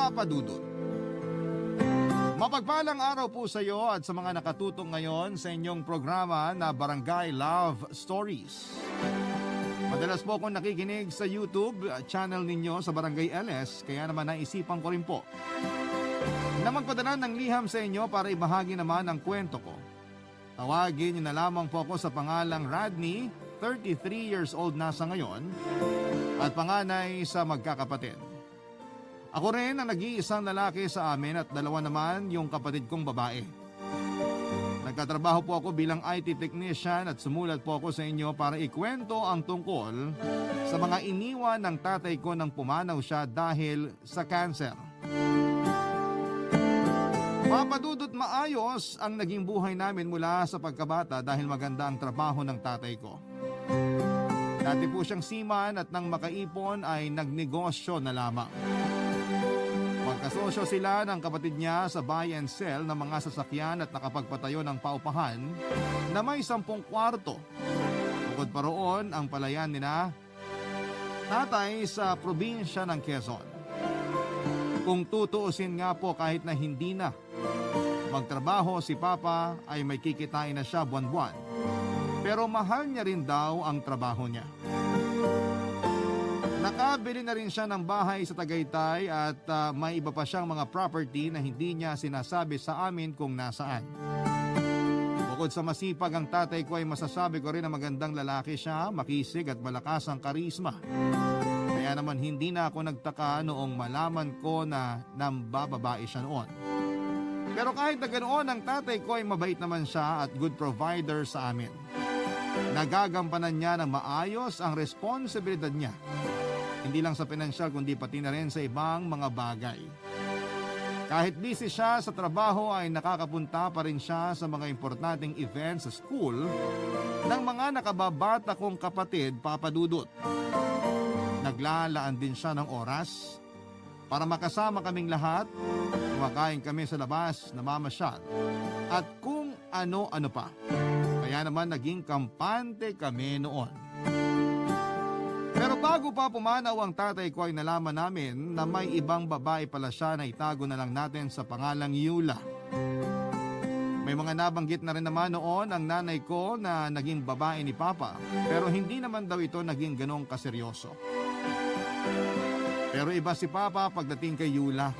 Papa Dudut. Mapagpalang araw po sa iyo at sa mga nakatutong ngayon sa inyong programa na Barangay Love Stories. Madalas po akong nakikinig sa YouTube channel ninyo sa Barangay LS, kaya naman naisipan ko rin po na magpadala ng liham sa inyo para ibahagi naman ang kwento ko. Tawagin niyo na lamang po ako sa pangalang Radney, 33 years old na sa ngayon, at panganay sa magkakapatid. Ako rin ang nag-iisang lalaki sa amin at dalawa naman yung kapatid kong babae. Nagkatrabaho po ako bilang IT technician at sumulat po ako sa inyo para ikwento ang tungkol sa mga iniwan ng tatay ko nang pumanaw siya dahil sa cancer. Papadudot maayos ang naging buhay namin mula sa pagkabata dahil maganda ang trabaho ng tatay ko. Dati po siyang seaman at nang makaipon ay nagnegosyo na lamang. Magkasosyo sila ng kapatid niya sa buy and sell ng mga sasakyan at nakapagpatayo ng paupahan na may 10 kwarto. Bukod pa roon ang palayan nina tatay sa probinsya ng Quezon. Kung tutuusin nga po kahit na hindi na magtrabaho si Papa ay may kikitain na siya buwan-buwan. Pero mahal niya rin daw ang trabaho niya. Nakabili na rin siya ng bahay sa Tagaytay at may iba pa siyang mga property na hindi niya sinasabi sa amin kung nasaan. Bukod sa masipag ang tatay ko ay masasabi ko rin na magandang lalaki siya, makisig at malakas ang karisma. Kaya naman hindi na ako nagtaka noong malaman ko na nambababae siya noon. Pero kahit na ganoon ang tatay ko ay mabait naman siya at good provider sa amin. Nagagampanan niya ng maayos ang responsibilidad niya. Hindi lang sa pinansyal kundi pati na rin sa ibang mga bagay. Kahit busy siya sa trabaho ay nakakapunta pa rin siya sa mga importanteng events sa school ng mga nakababata kong kapatid, Papa Dudut. Naglalaan din siya ng oras para makasama kaming lahat, kumakain kami sa labas, namamasyal at kung ano-ano pa. Kaya naman naging kampante kami noon. Pero bago pa pumanaw ang tatay ko ay nalaman namin na may ibang babae pala siya na itago na lang natin sa pangalang Yula. May mga nabanggit na rin naman noon ang nanay ko na naging babae ni Papa, pero hindi naman daw ito naging ganong kaseryoso. Pero iba si Papa pagdating kay Yula.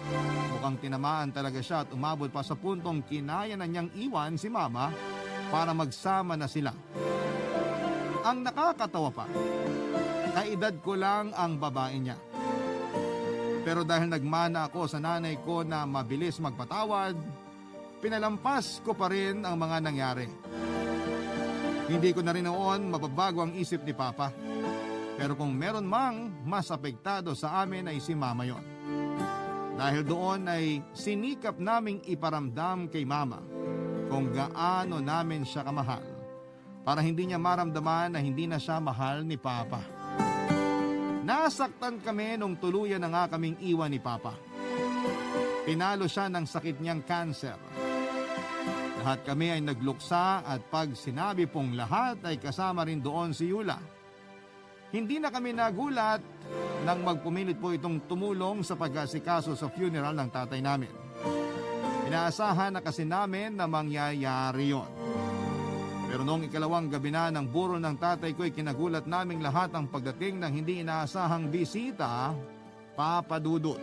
Mukhang tinamaan talaga siya at umabot pa sa puntong kinaya na niyang iwan si Mama para magsama na sila. Ang nakakatawa pa, kaedad ko lang ang babae niya. Pero dahil nagmana ako sa nanay ko na mabilis magpatawad, pinalampas ko pa rin ang mga nangyari. Hindi ko na rin noon mababago ang isip ni Papa. Pero kung meron mang mas apektado sa amin ay si Mama yon. Dahil doon ay sinikap naming iparamdam kay Mama kung gaano namin siya kamahal para hindi niya maramdaman na hindi na siya mahal ni Papa. Nasaktan kami nung tuluyan na nga kaming iwan ni Papa. Pinalo siya ng sakit niyang cancer. Lahat kami ay nagluksa at pag sinabi pong lahat ay kasama rin doon si Yula. Hindi na kami nagulat nang magpumilit po itong tumulong sa pag-asikaso sa funeral ng tatay namin. Inaasahan na kasi namin na mangyayari yon. Pero noong ikalawang gabi na ng burol ng tatay ko ay kinagulat naming lahat ang pagdating ng hindi inaasahang bisita, Papa Dudut.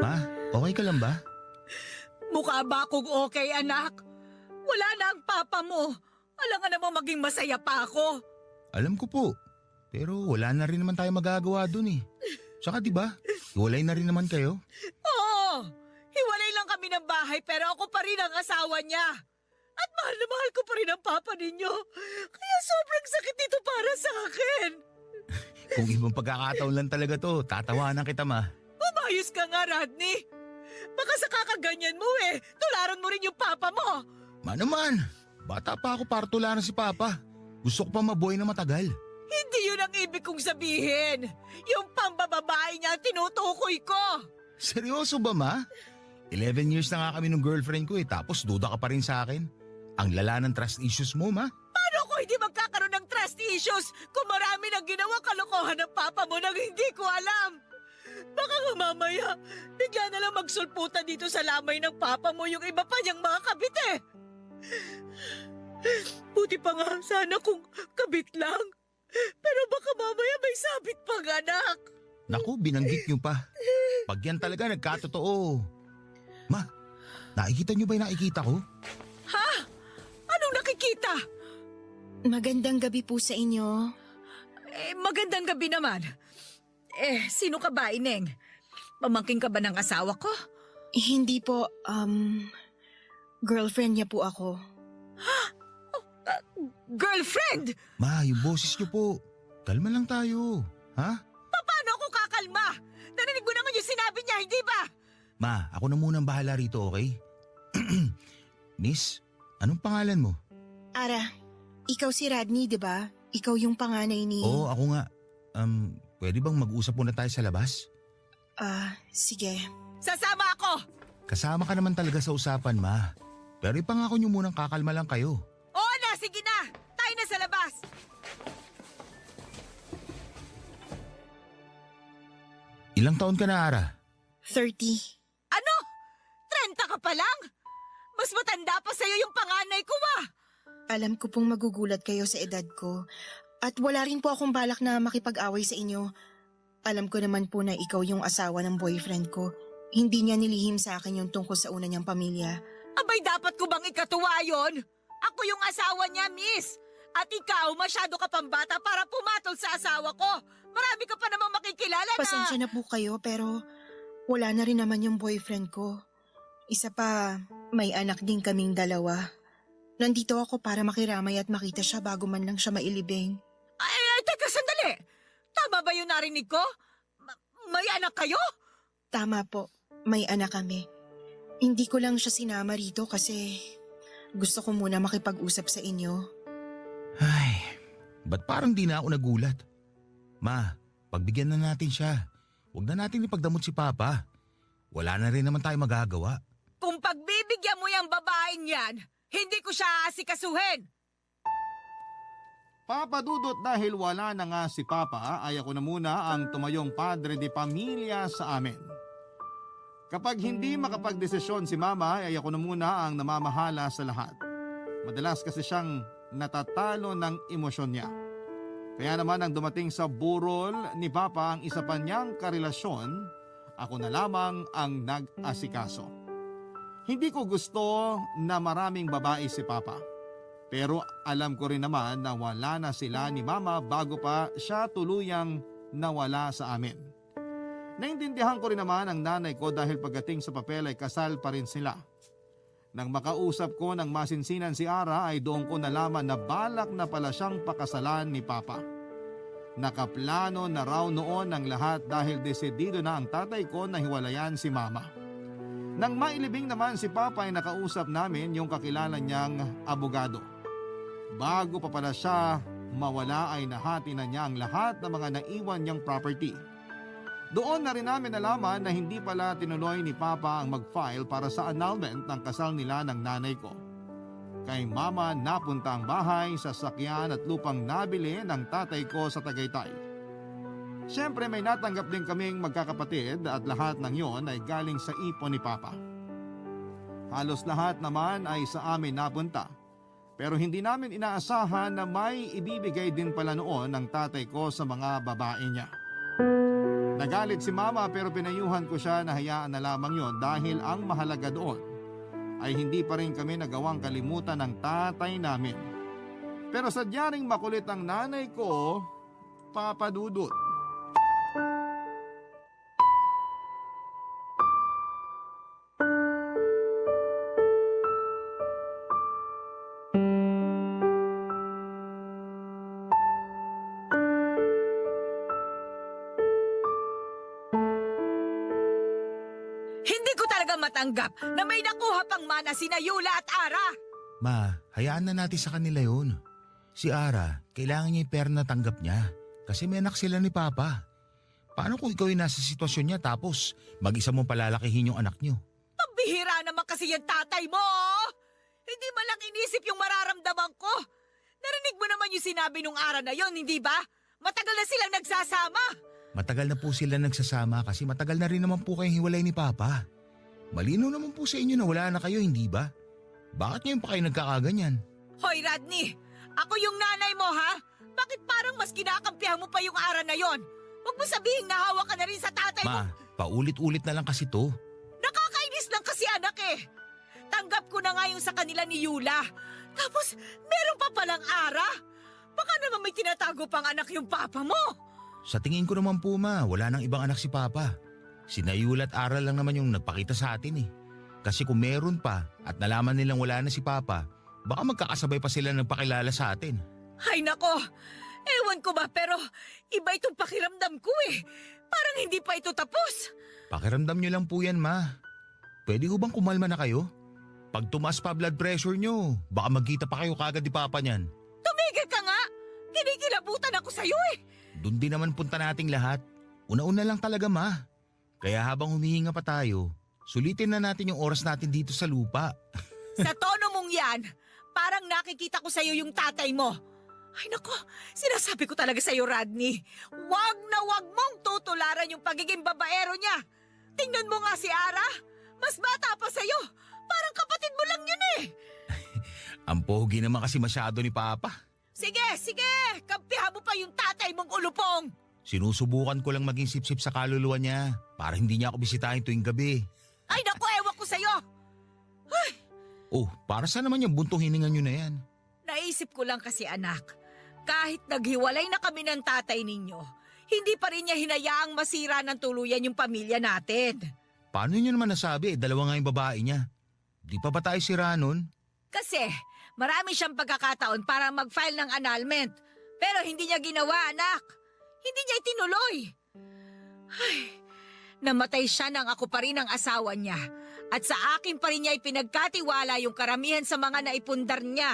Ma, okay ka lang ba? Mukha ba akong okay, anak? Wala na ang papa mo. Alam nga namang maging masaya pa ako. Alam ko po. Pero wala na rin naman tayo magagawa dun eh. Tsaka diba, hiwalay na rin naman kayo. Oo, hiwalay lang kami ng bahay pero ako pa rin ang asawa niya. At mahal na mahal ko pa rin ang papa ninyo. Kaya sobrang sakit nito para sa akin. Kung ibang pagkakataon lang talaga to, tatawanan kita ma. Babae Umayos ka nga, Rodney. Baka sa kakaganyan mo tularan mo rin yung papa mo. Naman, bata pa ako para tularan si Papa. Gusto ko pa mabuhay na matagal. Hindi yun ang ibig kong sabihin. Yung pambababae niya ang tinutukoy ko. Seryoso ba, Ma? 11 years na nga kami ng girlfriend ko tapos duda ka pa rin sa akin. Ang lala ng trust issues mo, Ma. Paano ko hindi magkakaroon ng trust issues kung marami nang ginawa kalokohan ng papa mo nang hindi ko alam? Baka nga mamaya, bigla na lang magsulputan dito sa lamay ng papa mo yung iba pa niyang mga kabit Buti pa nga sana kung kabit lang. Pero baka mamaya may sabit pang anak. Naku, binanggit niyo pa. Pag yan talaga nagkatotoo. Ma, nakikita niyo ba yung nakikita ko? Ha? Anong nakikita? Magandang gabi po sa inyo. Magandang gabi naman. Sino ka ba, Ineng? Pamangking ka ba ng asawa ko? Hindi po, girlfriend niya po ako. Girlfriend? Ma, yung boses niyo po. Kalma lang tayo. Ha? Paano ako kakalma? Narinig mo naman yung sinabi niya, hindi ba? Ma, ako na munang bahala rito, okay? Miss, anong pangalan mo? Ara, ikaw si Rodney, di ba? Ikaw yung panganay ni... Oo, ako nga. Pwede bang mag-usap muna tayo sa labas? Sige. Sasama ako! Kasama ka naman talaga sa usapan, Ma. Pero ipangako niyo munang kakalma lang kayo. Oo na, sige na! Tayo na sa labas! Ilang taon ka na, Ara? 30. Ano? 30 ka pa lang? Mas matanda pa sa'yo yung panganay ko Alam ko pong magugulat kayo sa edad ko. At wala rin po akong balak na makipag-away sa inyo. Alam ko naman po na ikaw yung asawa ng boyfriend ko. Hindi niya nilihim sa akin yung tungkol sa una niyang pamilya. Abay, dapat ko bang ikatuwa yon? Ako yung asawa niya, miss. At ikaw, masyado ka pang bata para pumatol sa asawa ko. Marami ka pa namang makikilala na... Pasensya na po kayo pero wala na rin naman yung boyfriend ko. Isa pa, may anak din kaming dalawa. Nandito ako para makiramay at makita siya bago man lang siya mailibing. Ay, teka, sandali. Tama ba yung narinig ko? May anak kayo? Tama po, may anak kami. Hindi ko lang siya sinama rito kasi gusto ko muna makipag-usap sa inyo. Ay, ba't parang di na ako nagulat? Ma, pagbigyan na natin siya. Huwag na natin ipagdamot si Papa. Wala na rin naman tayo magagawa. Kung pagbibigyan mo yung babaeng yan, hindi ko siya aasikasuhin. Papa Dudut, dahil wala na nga si Papa, ay ako na muna ang tumayong padre de pamilya sa amin. Kapag hindi makapagdesisyon si Mama, ay ako na muna ang namamahala sa lahat. Madalas kasi siyang natatalo ng emosyon niya. Kaya naman ang dumating sa burol ni Papa ang isa pa niyang karelasyon, ako na lamang ang nag-asikaso. Hindi ko gusto na maraming babae si Papa. Pero alam ko rin naman na wala na sila ni Mama bago pa siya tuluyang nawala sa amin. Naintindihan ko rin naman ang nanay ko dahil pagdating sa papel ay kasal pa rin sila. Nang makausap ko ng masinsinan si Ara ay doon ko nalaman na balak na pala siyang pakasalan ni Papa. Nakaplano na raw noon ang lahat dahil desidido na ang tatay ko na hiwalayan si Mama. Nang mailibing naman si Papa ay nakausap namin yung kakilala niyang abogado. Bago pa pala siya mawala ay nahati na niya ang lahat ng mga naiwan niyang property. Doon na rin namin nalaman na hindi pala tinuloy ni Papa ang mag-file para sa annulment ng kasal nila ng nanay ko. Kay Mama napunta ang bahay, sasakyan at lupang nabili ng tatay ko sa Tagaytay. Siyempre may natanggap din kaming magkakapatid at lahat ng yon ay galing sa ipon ni Papa. Halos lahat naman ay sa amin napunta. Pero hindi namin inaasahan na may ibibigay din pala noon ng tatay ko sa mga babae niya. Nagalit si Mama pero pinayuhan ko siya na hayaan na lamang yon dahil ang mahalaga doon ay hindi pa rin kami nagawang kalimutan ng tatay namin. Pero sadya ring makulit ang nanay ko, Papa Dudut. Hindi ko talaga matanggap na may nakuha pang mana sina Yula at Ara. Ma, hayaan na natin sa kanila yun. Si Ara, kailangan niya yung pera na tanggap niya kasi may anak sila ni Papa. Paano kung ikaw yung nasa sitwasyon niya tapos mag-isa mong palalakihin yung anak niyo? Pambihira naman kasi yung tatay mo. Hindi man lang inisip yung mararamdaman ko. Narinig mo naman yung sinabi nung Ara na yon, hindi ba? Matagal na silang nagsasama. Matagal na po sila nagsasama kasi matagal na rin naman po kayong hiwalay ni Papa. Malinaw naman po sa inyo na wala na kayo, hindi ba? Bakit ngayon pa kayo nagkakaganyan? Hoy Rodney, ako yung nanay mo ha? Bakit parang mas kinakampihan mo pa yung Ara na yon? Huwag mo sabihin nahawa ka na rin sa tatay mo. Ma, paulit-ulit na lang kasi to. Nakakainis lang kasi anak eh. Tanggap ko na nga yung sa kanila ni Yula. Tapos meron pa palang Ara. Baka naman may tinatago pang anak yung papa mo. Sa tingin ko naman po ma, wala nang ibang anak si Papa. Si Nayula at Ara lang naman yung nagpakita sa atin eh. Kasi kung meron pa at nalaman nilang wala na si Papa, baka magkakasabay pa sila nagpakilala sa atin. Ay nako, ewan ko ba pero iba itong pakiramdam ko eh. Parang hindi pa ito tapos. Pakiramdam nyo lang po yan ma. Pwede ho bang kumalma na kayo? Pag tumaas pa blood pressure nyo, baka magkita pa kayo kagad ni Papa niyan. Tumigil ka nga! Kinikilabutan ako sa'yo eh! Doon din naman punta nating lahat. Una-una lang talaga ma. Kaya habang humihinga pa tayo, sulitin na natin yung oras natin dito sa lupa. Sa tono mong yan, parang nakikita ko sa'yo yung tatay mo. Ay nako, sinasabi ko talaga sa'yo Rodney, wag na wag mong tutularan yung pagiging babaero niya. Tingnan mo nga si Ara, mas bata pa sa'yo. Parang kapatid mo lang yun eh. Ang pogi naman kasi masyado ni Papa. Sige, kampihan mo pa yung tatay mong ulupong. Sinusubukan ko lang maging sip-sip sa kaluluwa niya para hindi niya ako bisitahin tuwing gabi. Ay naku, ewan ko sa'yo. Oh, para saan naman yung buntong hininga nyo na yan? Naisip ko lang kasi anak, kahit naghiwalay na kami ng tatay ninyo, hindi pa rin niya hinayaang masira ng tuluyan yung pamilya natin. Paano niyo naman nasabi? Dalawa nga yung babae niya. Di pa ba tayo sira nun? Kasi marami siyang pagkakataon para mag-file ng annulment. Pero hindi niya ginawa, anak. Hindi niya itinuloy. Ay, namatay siya nang ako pa rin ang asawa niya. At sa akin pa rin niya ipinagkatiwala yung karamihan sa mga naipundar niya.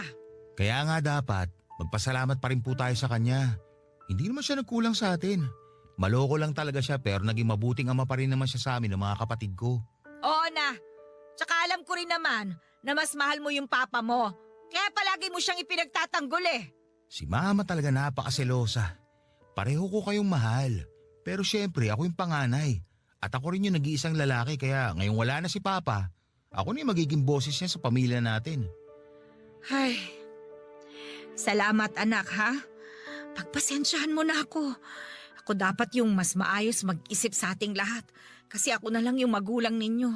Kaya nga dapat, magpasalamat pa rin po tayo sa kanya. Hindi naman siya nagkulang sa atin. Maloko lang talaga siya pero naging mabuting ama pa rin naman siya sa amin ng mga kapatid ko. Oo na. Tsaka alam ko rin naman na mas mahal mo yung papa mo. Kaya palagi mo siyang ipinagtatanggol eh. Si Mama talaga napakaselosa. Pareho ko kayong mahal. Pero syempre ako yung panganay. At ako rin yung nag-iisang lalaki kaya ngayong wala na si Papa, ako na yung magiging boses niya sa pamilya natin. Ay, salamat anak ha. Pagpasensyahan mo na ako. Ako dapat yung mas maayos mag-isip sa ating lahat. Kasi ako na lang yung magulang ninyo.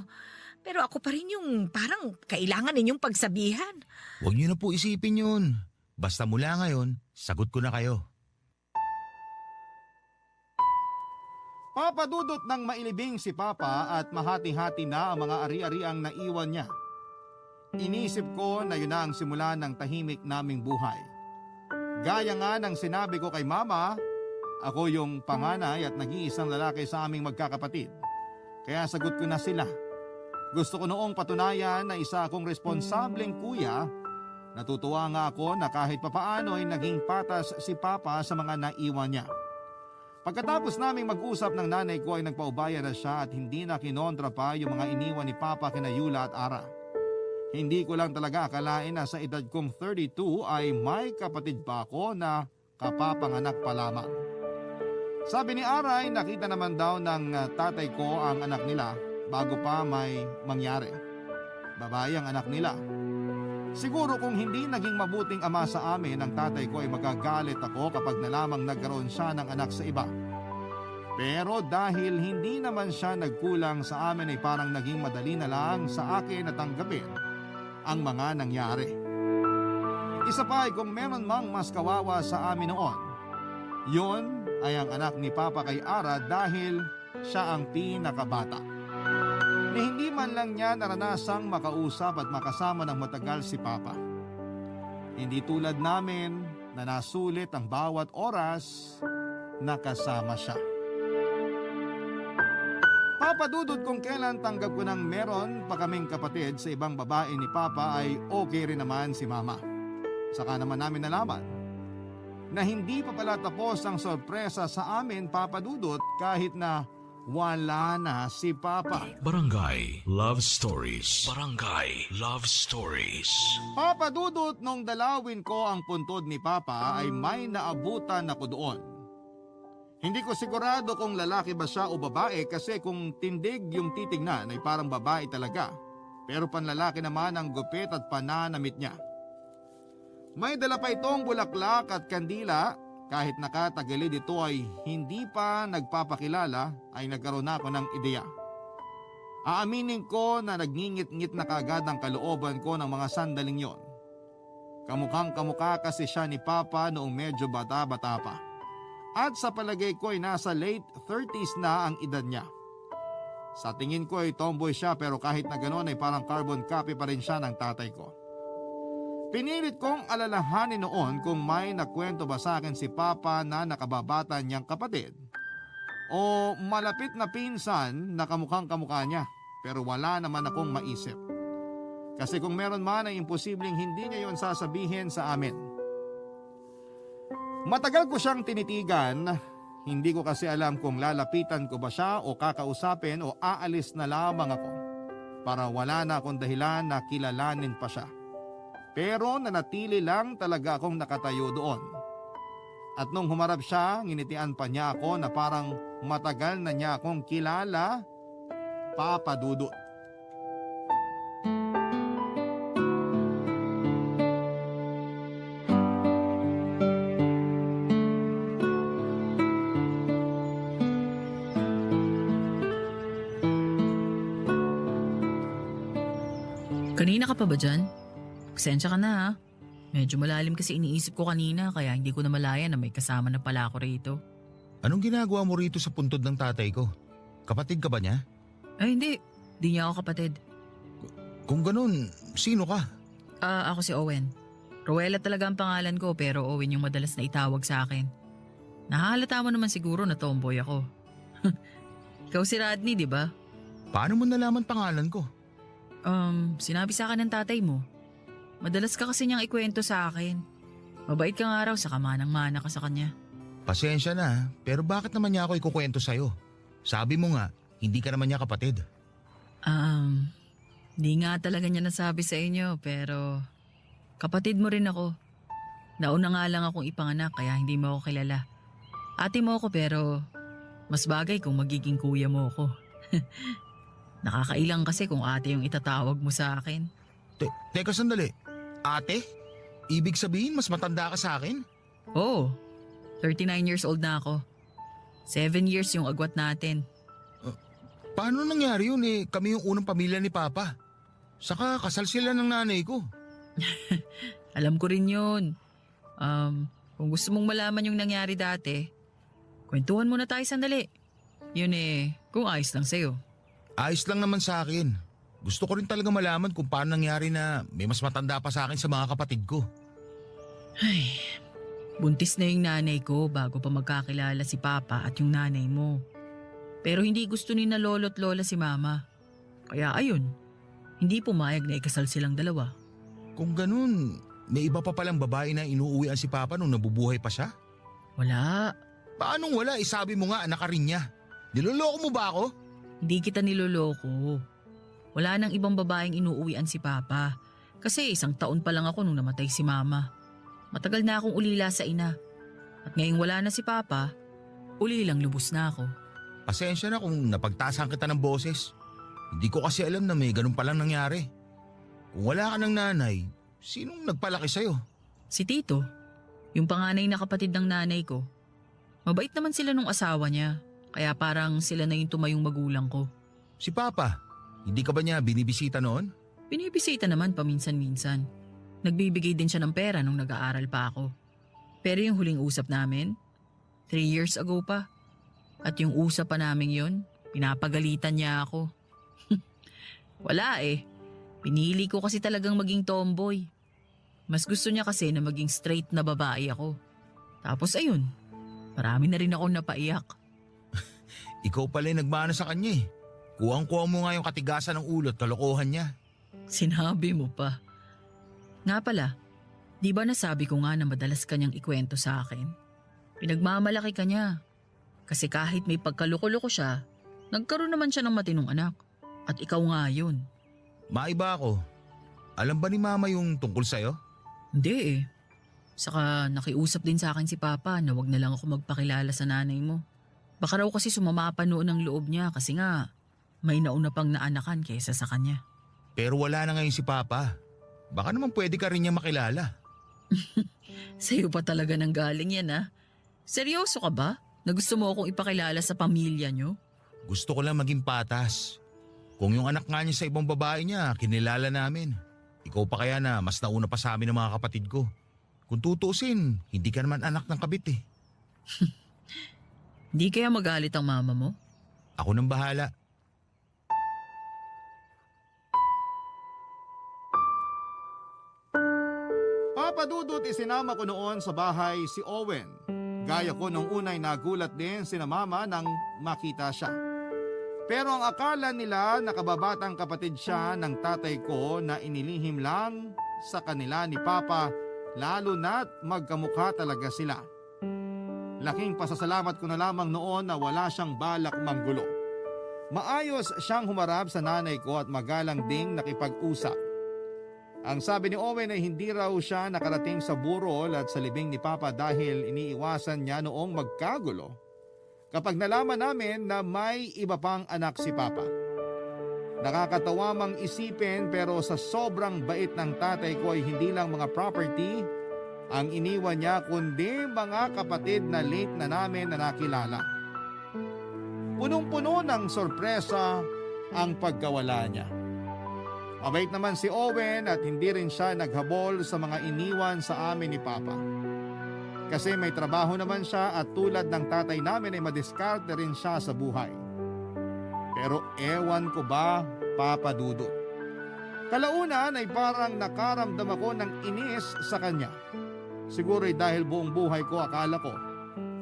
Pero ako pa rin yung parang kailangan ninyong pagsabihan. Huwag niyo na po isipin yun. Basta mula ngayon, sagot ko na kayo. Papadudot ng mailibing si Papa at mahati-hati na ang mga ari-ariang naiwan niya. Inisip ko na yun na ang simula ng tahimik naming buhay. Gaya nga ng sinabi ko kay Mama, ako yung panganay at nag-iisang lalaki sa aming magkakapatid. Kaya sagot ko na sila. Gusto ko noong patunayan na isa akong responsableng kuya. Natutuwa nga ako na kahit papaano ay naging patas si Papa sa mga naiwan niya. Pagkatapos naming mag-usap ng nanay ko ay nagpaubaya na siya at hindi na kinontra pa yung mga iniwan ni Papa kina Yula at Ara. Hindi ko lang talaga akalain na sa edad kong 32 ay may kapatid pa ako na kapapanganak pa lamang. Sabi ni Ara ay nakita naman daw ng tatay ko ang anak nila bago pa may mangyari. Babae ang anak nila. Siguro kung hindi naging mabuting ama sa amin ang tatay ko ay magagalit ako kapag nalamang nagkaroon siya ng anak sa iba. Pero dahil hindi naman siya nagkulang sa amin ay parang naging madali na lang sa akin na tanggapin ang mga nangyari. Isa pa ay kung meron mang mas kawawa sa amin noon, yun ay ang anak ni Papa kay Ara dahil siya ang pinakabata. Ni hindi man lang niya naranasang makausap at makasama ng matagal si Papa. Hindi tulad namin na nasulit ang bawat oras na kasama siya. Papadudod kung kailan tanggap ko ng meron pa kaming kapatid sa ibang babae ni Papa ay okay rin naman si Mama. Saka naman namin nalaman na hindi pa pala tapos ang sorpresa sa amin, Papadudot, kahit na wala na si Papa. Barangay Love Stories. Barangay Love Stories. Papadudot, nung dalawin ko ang puntod ni Papa ay may naabutan ako doon. Hindi ko sigurado kung lalaki ba siya o babae kasi kung tindig yung titignan ay parang babae talaga. Pero panlalaki naman ang gupit at pananamit niya. May dala pa itong bulaklak at kandila. Kahit nakatagilid ito ay hindi pa nagpapakilala ay nagkaroon ako ng ideya. Aaminin ko na nagngingit-ngit na kagad ang kalooban ko ng mga sandaling yon. Kamukhang kamukha kasi siya ni Papa noong medyo bata-bata pa. At sa palagay ko ay nasa late 30s na ang edad niya. Sa tingin ko ay tomboy siya pero kahit na ganoon ay parang carbon copy pa rin siya ng tatay ko. Pinilit kong alalahanin noon kung may nakwento ba sa akin si Papa na nakababata niyang kapatid o malapit na pinsan na kamukhang kamukha niya pero wala naman akong maisip. Kasi kung meron man ay imposibleng hindi niya yon sasabihin sa amin. Matagal ko siyang tinitigan, hindi ko kasi alam kung lalapitan ko ba siya o kakausapin o aalis na lamang ako para wala na akong dahilan na kilalanin pa siya. Pero nanatili lang talaga akong nakatayo doon. At nung humarap siya, nginitian pa niya ako na parang matagal na niya akong kilala, Papa Dudut. Kanina ka pa ba dyan? Pasensya ka na ha. Medyo malalim kasi iniisip ko kanina kaya hindi ko na malaya na may kasama na pala ako rito. Anong ginagawa mo rito sa puntod ng tatay ko? Kapatid ka ba niya? Ay hindi, di niya ako kapatid. Kung ganun, sino ka? Ako si Owen. Rowella talaga ang pangalan ko pero Owen yung madalas na itawag sa akin. Nahahalata mo naman siguro na tomboy ako. Ikaw si Rodney, di ba? Paano mo nalaman pangalan ko? Sinabi sa akin ng tatay mo. Madalas ka kasi niyang ikwento sa akin. Mabait ka nga raw sa kamanang-mana ka sa kanya. Pasensya na, pero bakit naman niya ako ikukwento sa'yo? Sabi mo nga, hindi ka naman niya kapatid. Di nga talaga niya nasabi sa inyo pero kapatid mo rin ako. Nauna nga lang akong ipanganak kaya hindi mo ako kilala. Ate mo ako pero mas bagay kung magiging kuya mo ako. Nakakailang kasi kung ate yung itatawag mo sa akin. Teka sandali, ate? Ibig sabihin mas matanda ka sa akin? Oo, 39 years old na ako. 7 years yung agwat natin. Paano nangyari yun kami yung unang pamilya ni Papa. Saka kasal sila ng nanay ko. Alam ko rin yun. Kung gusto mong malaman yung nangyari dati, kwentuhan muna tayo sandali. Yun kung ayos lang sa'yo. Ayos lang naman sa akin. Gusto ko rin talaga malaman kung paano nangyari na may mas matanda pa sa akin sa mga kapatid ko. Ay, buntis na yung nanay ko bago pa magkakilala si Papa at yung nanay mo. Pero hindi gusto ni na lolo't lola si Mama. Kaya ayun, hindi pumayag na ikasal silang dalawa. Kung ganun, may iba pa palang babae na inuuwian si Papa nung nabubuhay pa siya? Wala, Paanong wala? Sabi mo nga anak ka rin niya. Niloloko mo ba ako? hindi kita niloloko. Wala nang ibang babaeng inuuwian si Papa. Kasi 1 taon pa lang ako nung namatay si Mama. Matagal na akong ulila sa ina. At ngayong wala na si Papa, ulilang lubos na ako. Pasensya na kung napagtasan kita ng boses. Hindi ko kasi alam na may ganun palang nangyari. Kung wala ka ng nanay, sinong nagpalaki sa'yo? Si Tito, yung panganay na kapatid ng nanay ko. Mabait naman sila nung asawa niya. Kaya parang sila na yung tumayong magulang ko. Si Papa, hindi ka ba niya binibisita noon? Binibisita naman paminsan-minsan. Nagbibigay din siya ng pera nung nag-aaral pa ako. Pero yung huling usap namin, 3 years ago pa. At yung usap pa namin yun, pinapagalitan niya ako. Wala Pinili ko kasi talagang maging tomboy. Mas gusto niya kasi na maging straight na babae ako. Tapos ayun, marami na rin akong napaiyak. Ikaw pala yung nagmana sa kanya. Kuwang-kuha mo nga yung katigasan ng ulo at kalokohan niya. Sinabi mo pa. Nga pala, di ba nasabi ko nga na madalas kanyang ikwento sa akin? Pinagmamalaki ka niya. Kasi kahit may pagkaloko-loko siya, nagkaroon naman siya ng matinong anak. At ikaw nga yun. Maiba ako. Alam ba ni Mama yung tungkol sa'yo? Hindi eh. Saka nakiusap din sa akin si Papa na wag na lang ako magpakilala sa nanay mo. Baka raw kasi sumama pa noon ang loob niya kasi nga may nauna pang naanakan kaysa sa kanya. Pero wala na ngayon si Papa. Baka naman pwede ka rin niya makilala. Sa'yo pa talaga nang galing yan ah. Seryoso ka ba? Na gusto mo akong ipakilala sa pamilya niyo? Gusto ko lang maging patas. Kung yung anak nga niya sa ibang babae niya, kinilala namin. Ikaw pa kaya na mas nauna pa sa amin ng mga kapatid ko. Kung tutusin, hindi ka naman anak ng kabit eh. Di kaya magalit ang mama mo? Ako nang bahala. Papa Dudut, isinama ko noon sa bahay si Owen. Gaya ko nung unay nagulat din sina Mama nang makita siya. Pero ang akala nila nakababatang kapatid siya ng tatay ko na inilihim lang sa kanila ni Papa, lalo na't magkamukha talaga sila. Laking pasasalamat ko na lamang noon na wala siyang balak manggulo. Maayos siyang humarap sa nanay ko at magalang ding nakipag-usap. Ang sabi ni Owen ay hindi raw siya nakarating sa burol at sa libing ni Papa dahil iniiwasan niya noong magkagulo kapag nalaman namin na may iba pang anak si Papa. Nakakatawa mang isipin pero sa sobrang bait ng tatay ko ay hindi lang mga property ang iniwan niya kundi mga kapatid na late na namin na nakilala. Punong-puno ng sorpresa ang pagkawala niya. Mabait naman si Owen at hindi rin siya naghabol sa mga iniwan sa amin ni Papa. Kasi may trabaho naman siya at tulad ng tatay namin ay madiskarte rin siya sa buhay. Pero ewan ko ba, Papa Dudut? Kalaunan ay parang nakaramdam ako ng inis sa kanya. Siguro ay dahil buong buhay ko akala ko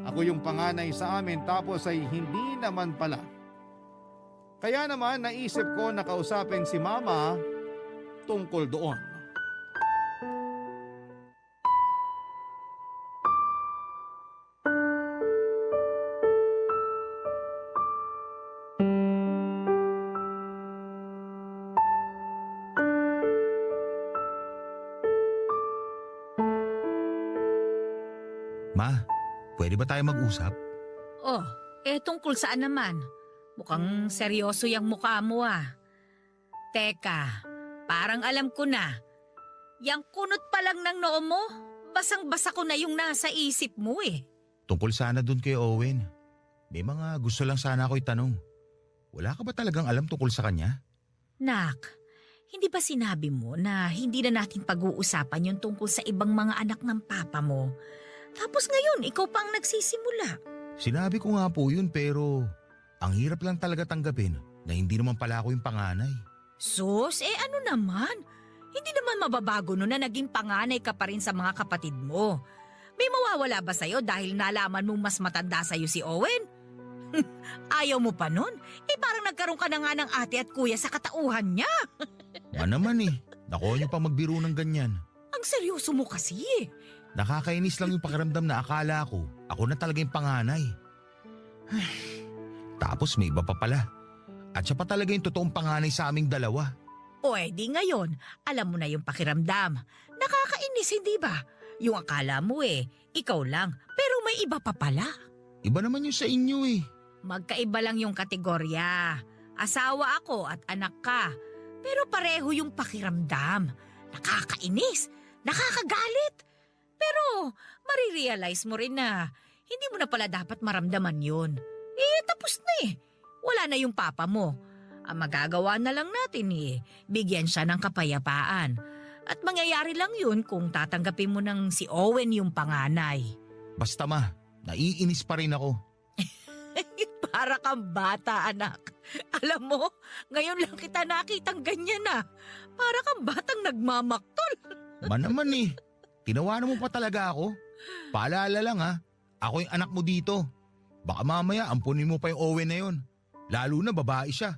ako yung panganay sa amin tapos ay hindi naman pala. Kaya naman naisip ko na kausapin si Mama tungkol doon. Ma, pwede ba tayo mag-usap? Oh, tungkol saan naman? Mukhang seryoso yung mukha mo ah. Teka, parang alam ko na. Yang kunot pa lang ng noo mo, basang-basa ko na yung nasa isip mo eh. Tungkol sana dun kay Owen. May mga gusto lang sana ako itanong. Wala ka ba talagang alam tungkol sa kanya? Nak, hindi ba sinabi mo na hindi na natin pag-uusapan yung tungkol sa ibang mga anak ng papa mo? Tapos ngayon, ikaw pa ang nagsisimula. Sinabi ko nga po yun pero ang hirap lang talaga tanggapin na hindi naman pala ako yung panganay. Sus, ano naman? Hindi naman mababago no na naging panganay ka pa rin sa mga kapatid mo. May mawawala ba sa'yo dahil nalaman mong mas matanda sa'yo si Owen? Ayaw mo pa nun? Parang nagkaroon ka na nga ng ate at kuya sa katauhan niya. Naman eh, nakuha niyo pa magbiro ng ganyan. Ang seryoso mo kasi eh. Nakakainis lang yung pakiramdam na akala ko, ako na talaga yung panganay. Tapos may iba pa pala. At siya pa talaga yung totoong panganay sa aming dalawa. O di ngayon, alam mo na yung pakiramdam. Nakakainis, hindi ba? Yung akala mo ikaw lang, pero may iba pa pala. Iba naman yung sa inyo eh. Magkaiba lang yung kategorya. Asawa ako at anak ka. Pero pareho yung pakiramdam. Nakakainis, nakakagalit. Pero marirealize mo rin na hindi mo na pala dapat maramdaman yun. Tapos na Wala na yung papa mo. Ang magagawa na lang natin bigyan siya ng kapayapaan. At mangyayari lang yun kung tatanggapin mo ng si Owen yung panganay. Basta ma, naiinis pa rin ako. Para kang bata, anak. Alam mo, ngayon lang kita nakitang ganyan Para kang batang nagmamaktol. Naman eh, tinawanan mo pa talaga ako. Paalala lang ako yung anak mo dito. Baka mamaya ampunin mo pa yung Owen na yun. Lalo na babae siya.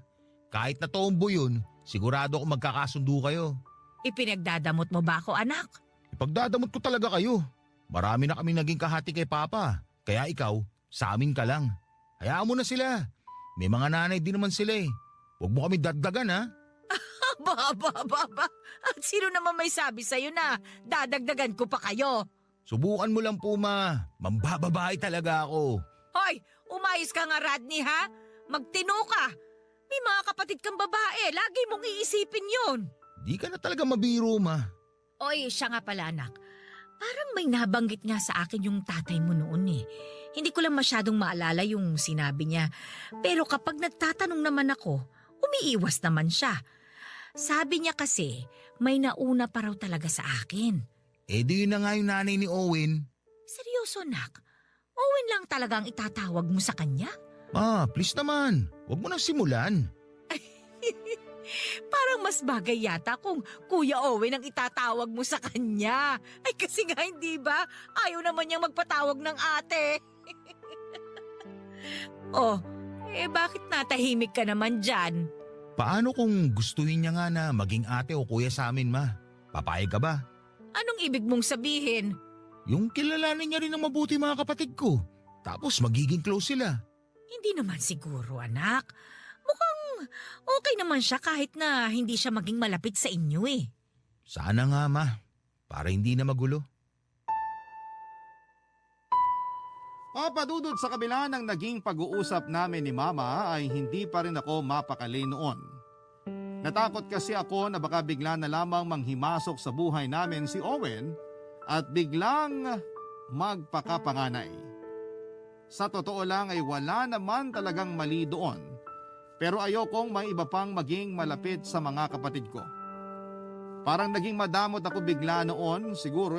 Kahit na tombo yun, sigurado ako magkakasundo kayo. Ipinagdadamot mo ba ako, anak? Ipagdadamot ko talaga kayo. Marami na kaming naging kahati kay Papa. Kaya ikaw, sa amin ka lang. Hayaan mo na sila. May mga nanay din naman sila eh. Huwag mo kami dagdagan ha. Aba. At sino naman may sabi sa'yo na dadagdagan ko pa kayo? Subukan mo lang po ma. Mambababae talaga ako. Hoy, umayos ka nga, Rodney, ha? Magtino ka. May mga kapatid kang babae. Lagi mong iisipin yun. Di ka na talaga mabiro ma. Oy, siya nga pala, anak. Parang may nabanggit nga sa akin yung tatay mo noon eh. Hindi ko lang masyadong maalala yung sinabi niya. Pero kapag nagtatanong naman ako, umiiwas naman siya. Sabi niya kasi, may nauna pa raw talaga sa akin. Eh di yun na nga yung nanay ni Owen. Seryoso, nak? Owen lang talagang itatawag mo sa kanya? Ma, please naman. Huwag mo nang simulan. Parang mas bagay yata kung Kuya Owen ang itatawag mo sa kanya. Ay kasi nga hindi ba? Ayaw naman niyang magpatawag ng ate. Oh, bakit natahimik ka naman dyan? Paano kung gustuhin niya nga na maging ate o kuya sa amin ma? Papayag ka ba? Anong ibig mong sabihin? Yung kilalanin niya rin ng mabuti mga kapatid ko. Tapos magiging close sila. Hindi naman siguro, anak. Mukhang okay naman siya kahit na hindi siya maging malapit sa inyo eh. Sana nga ma. Para hindi na magulo. Papa Dudut, sa kabila ng naging pag-uusap namin ni Mama ay hindi pa rin ako mapakali noon. Natakot kasi ako na baka bigla na lamang manghimasok sa buhay namin si Owen at biglang magpakapanganay. Sa totoo lang ay wala naman talagang mali doon, pero ayokong may iba pang maging malapit sa mga kapatid ko. Parang naging madamot ako bigla noon, siguro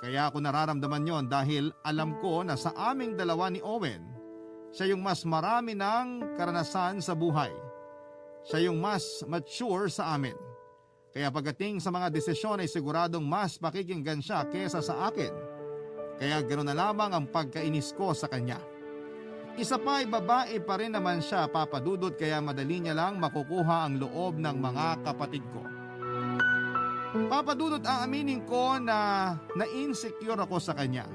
kaya ako nararamdaman yon dahil alam ko na sa aming dalawa ni Owen, siya yung mas marami ng karanasan sa buhay. Siya yung mas mature sa amin. Kaya pagdating sa mga desisyon ay siguradong mas pakikinggan siya kesa sa akin. Kaya gano'n na lamang ang pagkainis ko sa kanya. Isa pa ay babae pa rin naman siya, Papa Dudut, kaya madali niya lang makukuha ang loob ng mga kapatid ko. Papa Dudut, aaminin ko na na-insecure ako sa kanya.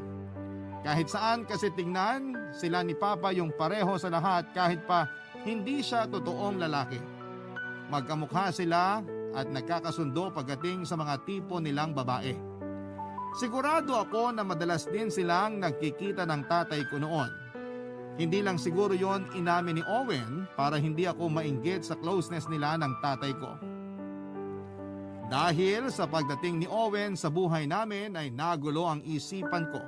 Kahit saan kasi tingnan, sila ni Papa yung pareho sa lahat kahit pa hindi siya totoong lalaki. Magkamukha sila at nagkakasundo pagdating sa mga tipo nilang babae. Sigurado ako na madalas din silang nagkikita ng tatay ko noon. Hindi lang siguro yon inamin ni Owen para hindi ako mainggit sa closeness nila ng tatay ko. Dahil sa pagdating ni Owen sa buhay namin ay nagulo ang isipan ko.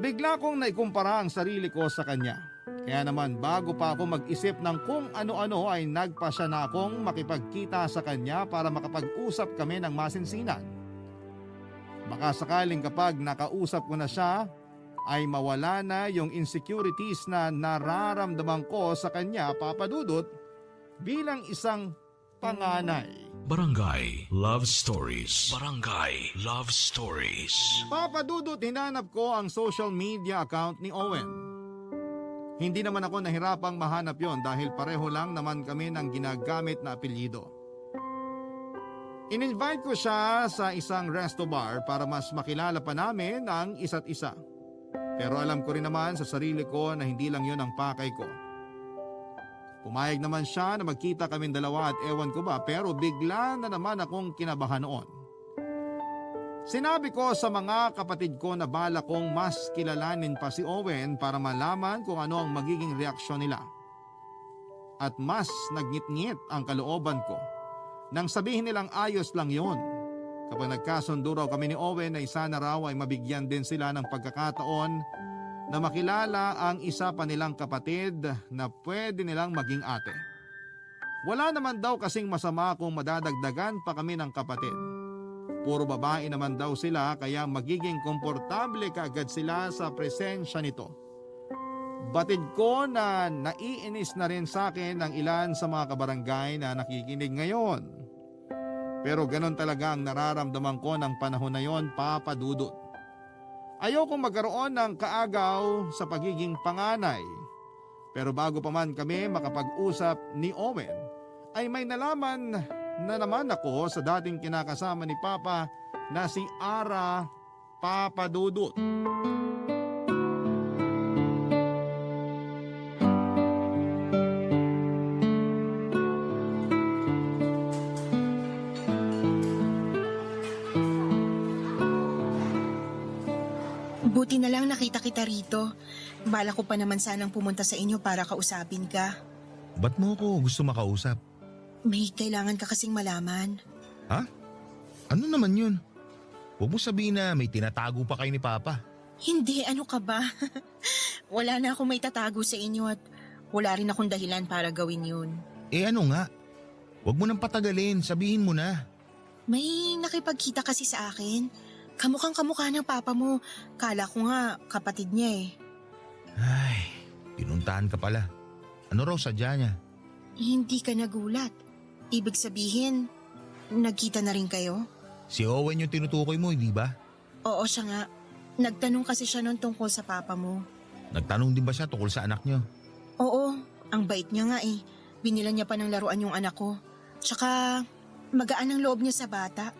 Bigla kong naikumpara ang sarili ko sa kanya. Kaya naman bago pa ako mag-isip ng kung ano-ano ay nagpasya na akong makipagkita sa kanya para makapag-usap kami ng masinsinan. Baka sakaling kapag nakausap ko na siya ay mawala na yung insecurities na nararamdaman ko sa kanya, Papa Dudut, bilang isang panganay. Barangay Love Stories. Barangay Love Stories. Papa Dudut, hinanap ko ang social media account ni Owen. Hindi naman ako nahirapang mahanap yon dahil pareho lang naman kami ng ginagamit na apelyido. In-invite ko siya sa isang resto bar para mas makilala pa namin ang isa't isa. Pero alam ko rin naman sa sarili ko na hindi lang yon ang pakay ko. Pumayag naman siya na magkita kaming dalawa at ewan ko ba, pero bigla na naman akong kinabahan noon. Sinabi ko sa mga kapatid ko na bala kong mas kilalanin pa si Owen para malaman kung ano ang magiging reaksyon nila. At mas nagngit-ngit ang kalooban ko nang sabihin nilang ayos lang yon. Kapag nagkasundo raw kami ni Owen na sana raw ay mabigyan din sila ng pagkakataon na makilala ang isa pa nilang kapatid na pwede nilang maging ate. Wala naman daw kasing masama kung madadagdagan pa kami ng kapatid. Puro babae naman daw sila kaya magiging komportable kaagad sila sa presensya nito. Batid ko na naiinis na rin sa akin ang ilan sa mga kabarangay na nakikinig ngayon. Pero ganon talaga ang nararamdaman ko ng panahon na yon, Papa Dudut. Ayokong magkaroon ng kaagaw sa pagiging panganay. Pero bago pa man kami makapag-usap ni Owen, ay may nalaman na naman ako sa dating kinakasama ni Papa na si Ara Papadudut. Buti na lang nakita kita rito. Bala ko pa naman sanang pumunta sa inyo para kausapin ka. Ba't mo ko gusto makausap? May kailangan ka kasing malaman. Ha? Ano naman yun? Huwag mo sabihin na may tinatago pa kayo ni Papa. Hindi, ano ka ba? Wala na akong may tatago sa inyo at wala rin akong dahilan para gawin yun. Eh ano nga? Huwag mo nang patagalin, sabihin mo na. May nakipagkita kasi sa akin. Kamukhang kamukha ng papa mo. Kala ko nga kapatid niya eh. Ay, pinuntahan ka pala. Ano raw sadya niya? Hindi ka nagulat. Ibig sabihin, nagkita na rin kayo? Si Owen yung tinutukoy mo, hindi ba? Oo, siya nga. Nagtanong kasi siya noon tungkol sa papa mo. Nagtanong din ba siya tungkol sa anak niyo? Oo, ang bait niya nga eh. Binila niya pa ng laruan yung anak ko. Tsaka, magaan ang loob niya sa bata.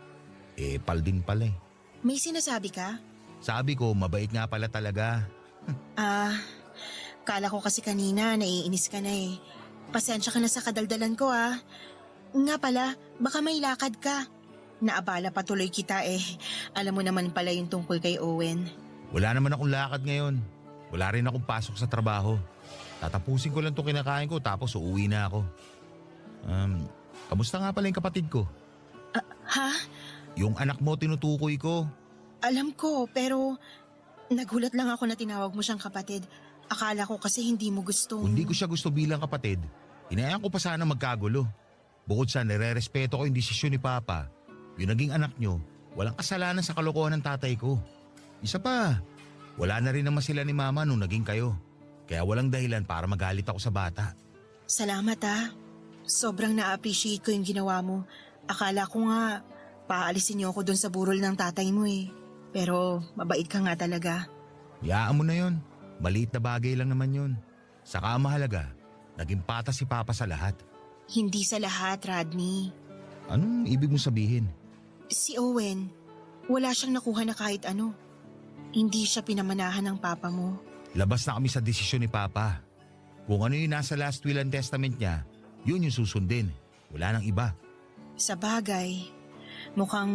Eh, pal din pala eh. May sinasabi ka? Sabi ko, mabait nga pala talaga. Kala ko kasi kanina naiinis ka na eh. Pasensya ka na sa kadaldalan ko ah. Nga pala, baka may lakad ka. Naabala pa tuloy kita eh. Alam mo naman pala yung tungkol kay Owen. Wala naman akong lakad ngayon. Wala rin akong pasok sa trabaho. Tatapusin ko lang itong kinakain ko tapos uuwi na ako. Kamusta nga pala yung kapatid ko? Ha? Yung anak mo tinutukoy ko. Alam ko, pero nagulat lang ako na tinawag mo siyang kapatid. Akala ko kasi hindi mo gusto. Kung di ko siya gusto bilang kapatid, hinayaan ko pa sana magkagulo. Bukod sa nire-respeto ko yung desisyon ni Papa, yung naging anak nyo, walang kasalanan sa kalokohan ng tatay ko. Isa pa, wala na rin naman sila ni Mama nung naging kayo. Kaya walang dahilan para magalit ako sa bata. Salamat ah. Sobrang na-appreciate ko yung ginawa mo. Akala ko nga, paalisin niyo ako dun sa burol ng tatay mo eh. Pero mabait ka nga talaga. Hayaan mo na yun. Maliit na bagay lang naman yun. Saka ang mahalaga, naging patas si Papa sa lahat. Hindi sa lahat, Rodney. Anong ibig mo sabihin? Si Owen, wala siyang nakuha na kahit ano. Hindi siya pinamanahan ng papa mo. Labas na kami sa desisyon ni Papa. Kung ano yung nasa last will and testament niya, yun yung susundin. Wala nang iba. Sa bagay, mukhang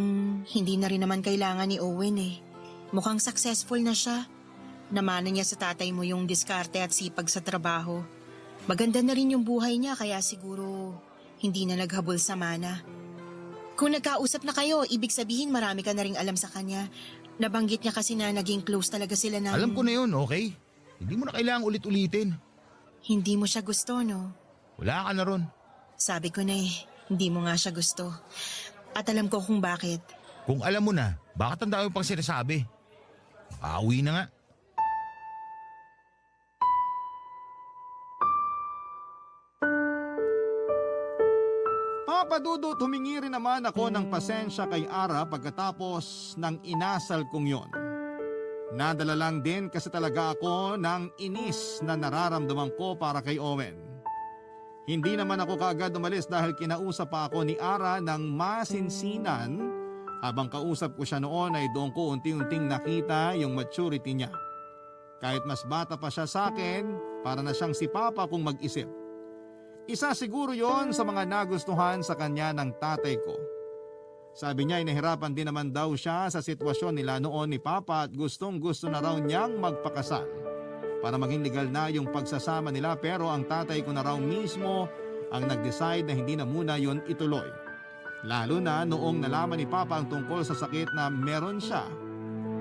hindi na rin naman kailangan ni Owen eh. Mukhang successful na siya. Namana niya sa tatay mo yung diskarte at sipag sa trabaho. Maganda na rin yung buhay niya kaya siguro hindi na naghabol sa mana. Kung nagkausap na kayo, ibig sabihin marami ka na ring alam sa kanya. Nabanggit niya kasi na naging close talaga sila ng... Alam ko na yun, okay? Hindi mo na kailangang ulit-ulitin. Hindi mo siya gusto, no? Wala ka na ron. Sabi ko na eh, hindi mo nga siya gusto. At alam ko kung bakit. Kung alam mo na, bakit ang dami pang sinasabi? Makauwi na nga. Papa Dudut, humingi rin naman ako ng pasensya kay Ara pagkatapos ng inasal kong yon. Nadala lang din kasi talaga ako ng inis na nararamdaman ko para kay Owen. Hindi naman ako kaagad umalis dahil kinausap pa ako ni Ara ng masinsinan. Habang kausap ko siya noon ay doon ko unti-unting nakita yung maturity niya. Kahit mas bata pa siya sa akin, para na siyang si Papa kung mag-isip. Isa siguro yon sa mga nagustuhan sa kanya ng tatay ko. Sabi niya ay nahirapan din naman daw siya sa sitwasyon nila noon ni Papa at gustong gusto na raw niyang magpakasal para maging legal na yung pagsasama nila, pero ang tatay ko na raw mismo ang nag-decide na hindi na muna yon ituloy. Lalo na noong nalaman ni Papa ang tungkol sa sakit na meron siya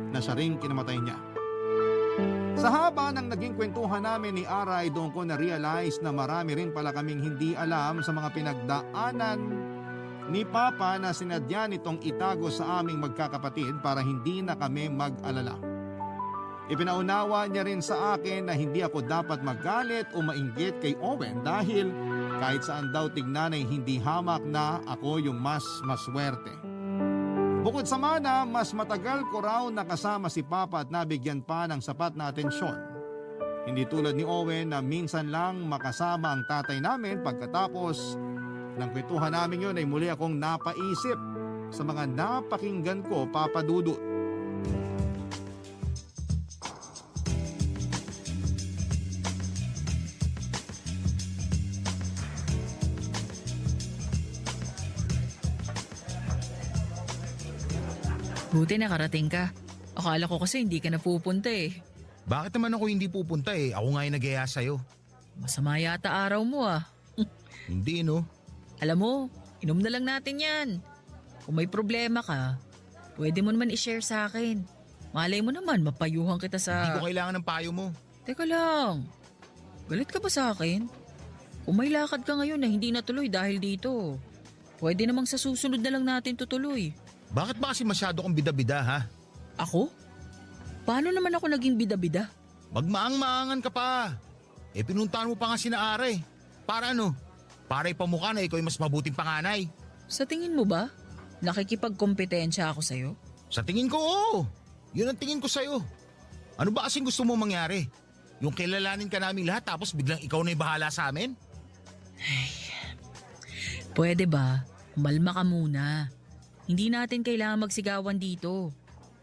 na siya ring kinamatay niya. Sa haba ng naging kwentuhan namin ni Ara ay doon ko na-realize na marami rin pala kaming hindi alam sa mga pinagdaanan ni Papa na sinadya nitong itago sa aming magkakapatid para hindi na kami mag-alala. Ipinaunawa niya rin sa akin na hindi ako dapat magalit o mainggit kay Owen dahil kahit saan daw tignan ay hindi hamak na ako yung mas maswerte. Bukod sa mana, mas matagal ko raw nakasama si Papa at nabigyan pa ng sapat na atensyon. Hindi tulad ni Owen na minsan lang makasama ang tatay namin pagkatapos ng kwentuhan namin yon ay muli akong napaisip sa mga napakinggan ko, Papa Dudut. Buti nakarating ka. Akala ko kasi hindi ka napupunta eh. Bakit naman ako hindi pupunta eh? Ako nga yung nag-iya sa'yo. Masama yata araw mo ah. Hindi no? Alam mo, inom na lang natin yan. Kung may problema ka, pwede mo naman i-share sa akin. Malay mo naman, mapayuhan kita Hindi sa... ko kailangan ng payo mo. Teka lang, galit ka ba sa akin? Kung may lakad ka ngayon na hindi natuloy dahil dito, pwede namang sa susunod na lang natin tutuloy. Bakit ba kasi masyado kang bida-bida ha? Ako? Paano naman ako naging bida-bida? Magmaang-maangan ka pa. Eh pinuntahan mo pa nga sina Are. Para ano? Para ipamukha na ikaw yung mas mabuting panganay. Sa tingin mo ba, nakikipagkompetensya ako sa'yo? Sa tingin ko oo. Yun ang tingin ko sa'yo. Ano ba kasing gusto mo mangyari? Yung kilalanin ka namin lahat tapos biglang ikaw na yung bahala sa amin? Pwede ba? Umalma ka muna. Hindi natin kailangan magsigawan dito.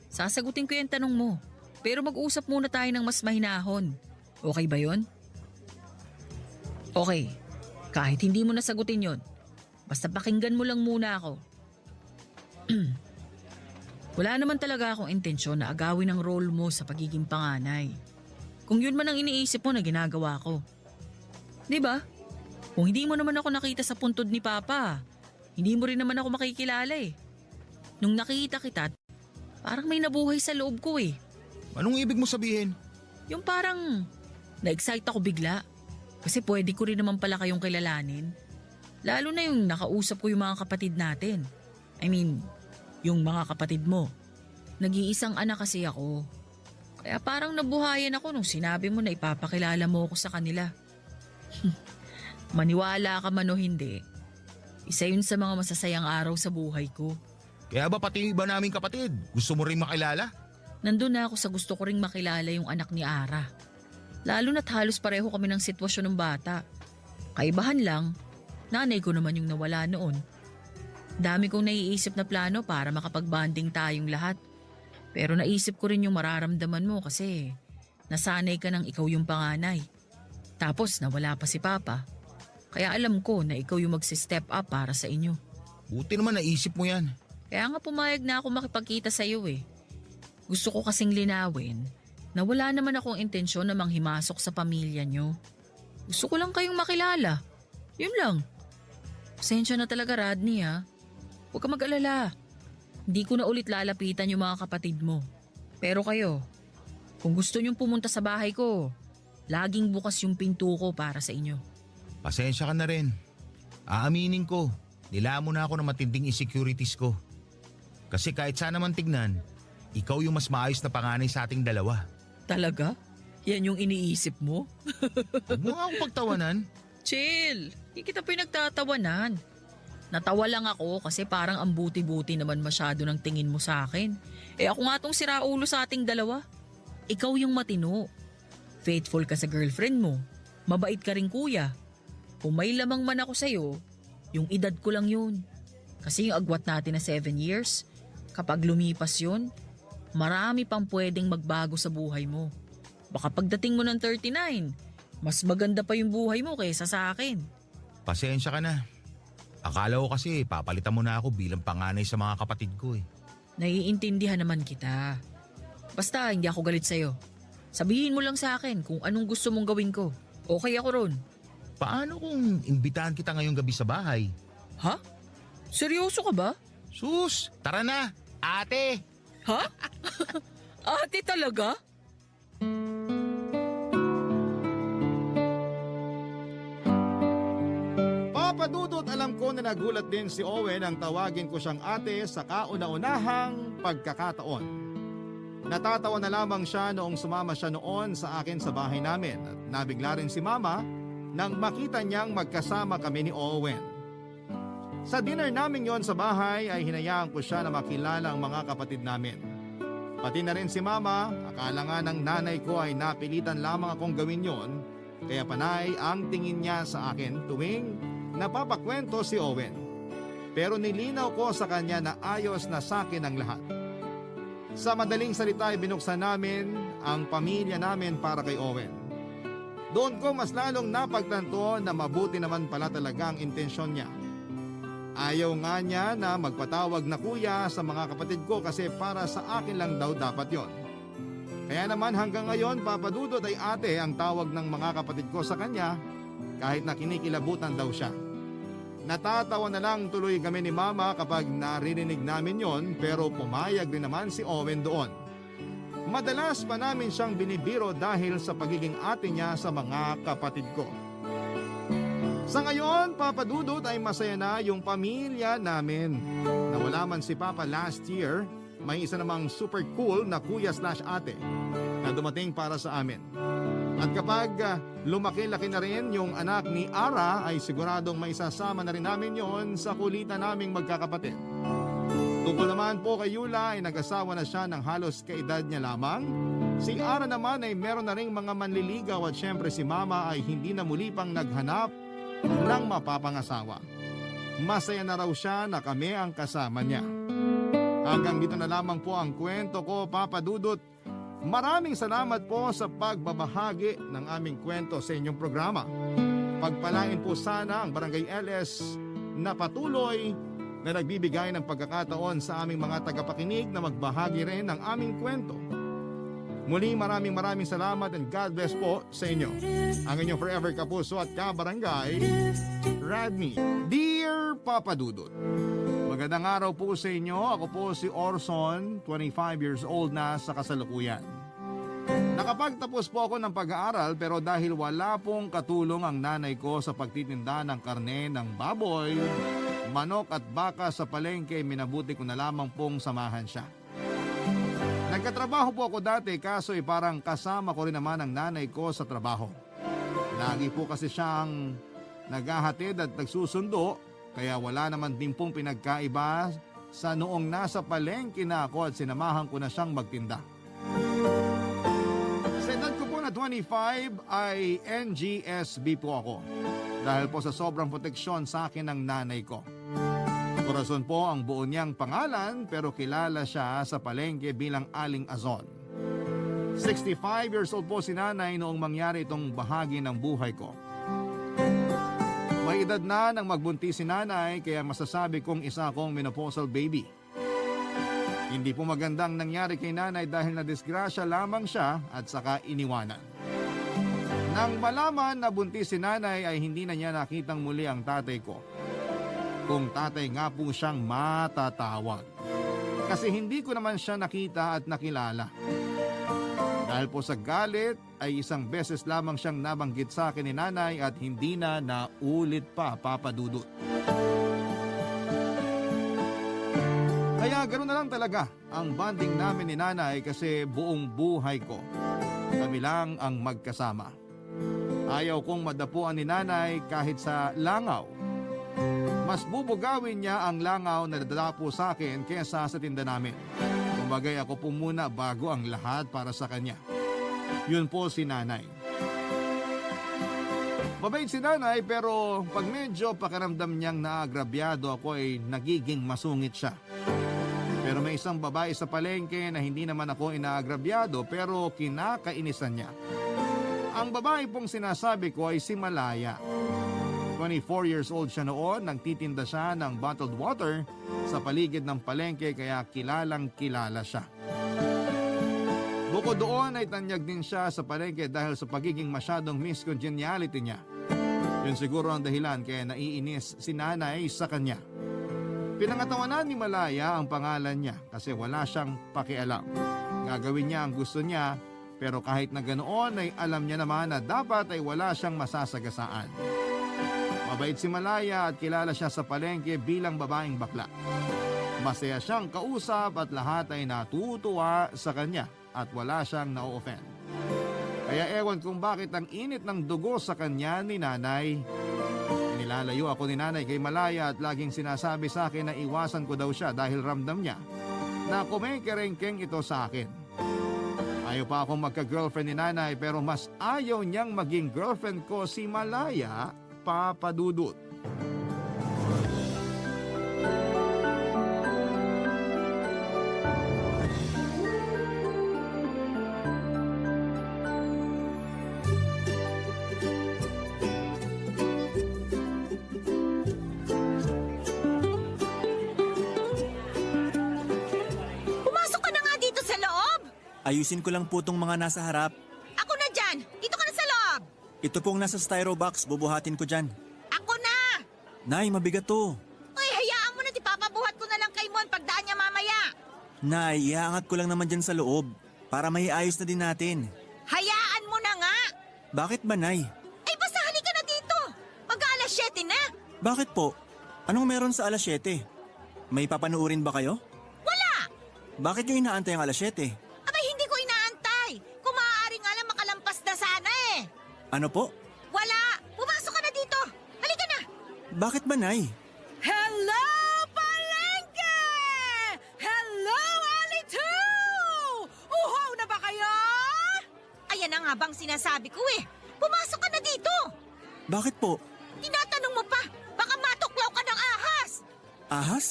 Sasagutin ko yung tanong mo. Pero mag-usap muna tayo ng mas mahinahon. Okay ba yon? Okay. Kahit hindi mo nasagutin yon, basta pakinggan mo lang muna ako. Wala naman talaga akong intensyon na agawin ang role mo sa pagiging panganay. Kung yun man ang iniisip mo na ginagawa ko. 'Di ba? Kung hindi mo naman ako nakita sa puntod ni Papa, hindi mo rin naman ako makikilala eh. Nung nakita kita, parang may nabuhay sa loob ko eh. Anong ibig mo sabihin? Yung parang na-excite ako bigla. Kasi pwede ko rin naman pala kayong kilalanin. Lalo na yung nakausap ko yung mga kapatid natin. I mean, yung mga kapatid mo. Nag-iisang anak kasi ako. Kaya parang nabuhayan ako nung sinabi mo na ipapakilala mo ako sa kanila. Maniwala ka man o hindi, isa yun sa mga masasayang araw sa buhay ko. Kaya ba pati yung iba naming kapatid, gusto mo rin makilala? Nandun na ako sa gusto ko ring makilala yung anak ni Ara. Lalo na't halos pareho kami ng sitwasyon ng bata. Kaibahan lang, nanay ko naman yung nawala noon. Dami kong naiisip na plano para makapag-bonding tayong lahat. Pero naisip ko rin yung mararamdaman mo kasi nasanay ka ng ikaw yung panganay. Tapos nawala pa si Papa. Kaya alam ko na ikaw yung magsi-step up para sa inyo. Buti naman naisip mo yan. Kaya nga pumayag na ako makipagkita sa iyo eh. Gusto ko kasing linawin na wala naman akong intensyon na manghimasok sa pamilya nyo. Gusto ko lang kayong makilala. Yun lang. Pasensya na talaga, Rodney ha. Huwag ka mag-alala. Hindi ko na ulit lalapitan yung mga kapatid mo. Pero kayo, kung gusto nyong pumunta sa bahay ko, laging bukas yung pinto ko para sa inyo. Pasensya ka na rin. Aaminin ko, nilamon na ako ng matinding insecurities ko. Kasi kahit saan naman tignan, ikaw yung mas maayos na panganay sa ating dalawa. Talaga? Yan yung iniisip mo? Huwag mo nga akong pagtawanan. Chill! Hindi kita pinagtatawanan. Natawa lang ako kasi parang ang buti-buti naman masyado ng tingin mo sa akin. Eh ako nga tong siraulo sa ating dalawa. Ikaw yung matino. Faithful ka sa girlfriend mo. Mabait ka rin kuya. Kung may lamang man ako sa'yo, yung edad ko lang yun. Kasi yung agwat natin na 7 years, kapag lumipas yun, marami pang pwedeng magbago sa buhay mo. Baka pagdating mo ng 39, mas maganda pa yung buhay mo kaysa sa akin. Pasensya ka na. Akala ko kasi papalitan mo na ako bilang panganay sa mga kapatid ko eh. Naiintindihan naman kita. Basta hindi ako galit sa'yo. Sabihin mo lang sa akin kung anong gusto mong gawin ko. Okay ako ron. Paano kung imbitahan kita ngayong gabi sa bahay? Ha? Seryoso ka ba? Sus, tara na, ate! Ha? Ate talaga? Papa Dudut, alam ko na nagulat din si Owen ang tawagin ko siyang ate sa kauna-unahang pagkakataon. Natatawa na lamang siya noong sumama siya noon sa akin sa bahay namin at nabigla rin si Mama nang makita niyang magkasama kami ni Owen. Sa dinner namin yon sa bahay ay hinayaan ko siya na makilala ang mga kapatid namin. Pati na rin si mama, akala nga ng nanay ko ay napilitan lamang akong gawin yon, kaya panay ang tingin niya sa akin tuwing napapakwento si Owen. Pero nilinaw ko sa kanya na ayos na sa akin ang lahat. Sa madaling salita ay binuksan namin ang pamilya namin para kay Owen. Doon ko mas lalong napagtanto na mabuti naman pala talaga ang intensyon niya. Ayaw nga niya na magpatawag na kuya sa mga kapatid ko kasi para sa akin lang daw dapat yon. Kaya naman hanggang ngayon Papa Dudut ay ate ang tawag ng mga kapatid ko sa kanya kahit na kinikilabutan daw siya. Natatawa na lang tuloy kami ni Mama kapag naririnig namin yon pero pumayag din naman si Owen doon. Madalas pa namin siyang binibiro dahil sa pagiging ate niya sa mga kapatid ko. Sa ngayon, Papa Dudut ay masaya na yung pamilya namin. Nawala man si Papa last year, may isa namang super cool na kuya/ate na dumating para sa amin. At kapag lumaki-laki na rin yung anak ni Ara ay siguradong may isasama na rin namin yon sa kulitan naming magkakapatid. Tungkol naman po kay Yula ay nag-asawa na siya ng halos kaedad niya lamang. Si Ara naman ay meron na ring mga manliligaw at syempre si Mama ay hindi na muli pang naghanap ng mapapangasawa. Masaya na raw siya na kami ang kasama niya. Hanggang dito na lamang po ang kwento ko, Papa Dudut. Maraming salamat po sa pagbabahagi ng aming kwento sa inyong programa. Pagpalain po sana ang Barangay LS na patuloy na nagbibigay ng pagkakataon sa aming mga tagapakinig na magbahagi rin ng aming kwento. Muli maraming salamat and God bless po sa inyo. Ang inyong forever kapuso at kabarangay, Radney. Dear Papa Dudut, magandang araw po sa inyo. Ako po si Orson, 25 years old na sa kasalukuyan. Nakapagtapos po ako ng pag-aaral pero dahil wala pong katulong ang nanay ko sa pagtitinda ng karne ng baboy, manok at baka sa palengke, minabuti ko na lamang pong samahan siya. Nagkatrabaho po ako dati kaso parang kasama ko rin naman ang nanay ko sa trabaho. Lagi po kasi siyang naghahatid at nagsusundo kaya wala naman din pong pinagkaiba sa noong nasa palengke na ako at sinamahan ko na siyang magtinda. Sa edad ko po na 25 ay NGSB po ako dahil po sa sobrang proteksyon sa akin ng nanay ko. Corazon po ang buo niyang pangalan pero kilala siya sa palengke bilang Aling Azon. 65 years old po si nanay noong mangyari itong bahagi ng buhay ko. May edad na nang magbuntis si nanay kaya masasabi kong isa akong menopausal baby. Hindi po magandang nangyari kay nanay dahil nadisgrasya lamang siya at saka iniwanan. Nang malaman na buntis si nanay ay hindi na niya nakitang muli ang tatay ko. Kung tatay nga po siyang matatawag. Kasi hindi ko naman siya nakita at nakilala. Dahil po sa galit ay isang beses lamang siyang nabanggit sa akin ni nanay at hindi na naulit pa, Papa Dudut. Kaya ganoon na lang talaga ang bonding namin ni nanay kasi buong buhay ko kami lang ang magkasama. Ayaw kong madapuan ni nanay kahit sa langaw. Mas bubugawin niya ang langaw na dadalapo sa akin kesa sa tinda namin. Kumbagay ako po muna bago ang lahat para sa kanya. Yun po si nanay. Mabait si nanay pero pag medyo pakiramdam niyang naagrabyado ako ay nagiging masungit siya. Pero may isang babae sa palengke na hindi naman ako inaagrabyado pero kinakainisan niya. Ang babae pong sinasabi ko ay si Malaya. 24 years old siya noon, nagtitinda siya ng bottled water sa paligid ng palengke kaya kilalang kilala siya. Bukod doon ay tanyag din siya sa palengke dahil sa pagiging masyadong Miss Congeniality niya. Yun siguro ang dahilan kaya naiinis si nanay sa kanya. Pinangatawanan ni Malaya ang pangalan niya kasi wala siyang pakialam. Gagawin niya ang gusto niya pero kahit na ganoon ay alam niya naman na dapat ay wala siyang masasagasaan. Mabait si Malaya at kilala siya sa palengke bilang babaeng bakla. Masaya siyang kausap at lahat ay natutuwa sa kanya at wala siyang na-offend. Kaya ewan kung bakit ang init ng dugo sa kanya ni nanay. Nilalayo ako ni nanay kay Malaya at laging sinasabi sa akin na iwasan ko daw siya dahil ramdam niya na kumikerengkeng ito sa akin. Ayaw pa akong magka-girlfriend ni nanay pero mas ayaw niyang maging girlfriend ko si Malaya, Papa Dudut. Pumasok ka na nga dito sa loob! Ayusin ko lang po tong mga nasa harap. Ako na dyan! Dito ka na sa loob! Ito pong nasa styro box, bubuhatin ko dyan. Ako na! Nay, mabigat to. Ay, hayaan mo na, papabuhat ko na lang kay Mon pagdaan niya mamaya. Nay, iaangat ko lang naman dyan sa loob para may ayos na din natin. Hayaan mo na nga! Bakit ba, Nay? Ay, basta halika na dito! Mag-aalas 7 na! Bakit po? Anong meron sa alas 7? May papanuurin ba kayo? Wala! Bakit nyo inaantay ang alas 7? Abay, hindi ko inaantay! Kung maaari nga lang makalampas na sana eh! Ano po? Wala! Pumasok ka na dito! Halika na! Bakit ba, Nay? Hello, Palengke! Hello, Ali 2! Uhaw na ba kayo? Ayan na nga bang sinasabi ko eh! Pumasok ka na dito! Bakit po? Tinatanong mo pa! Baka matuklaw ka ng ahas! Ahas?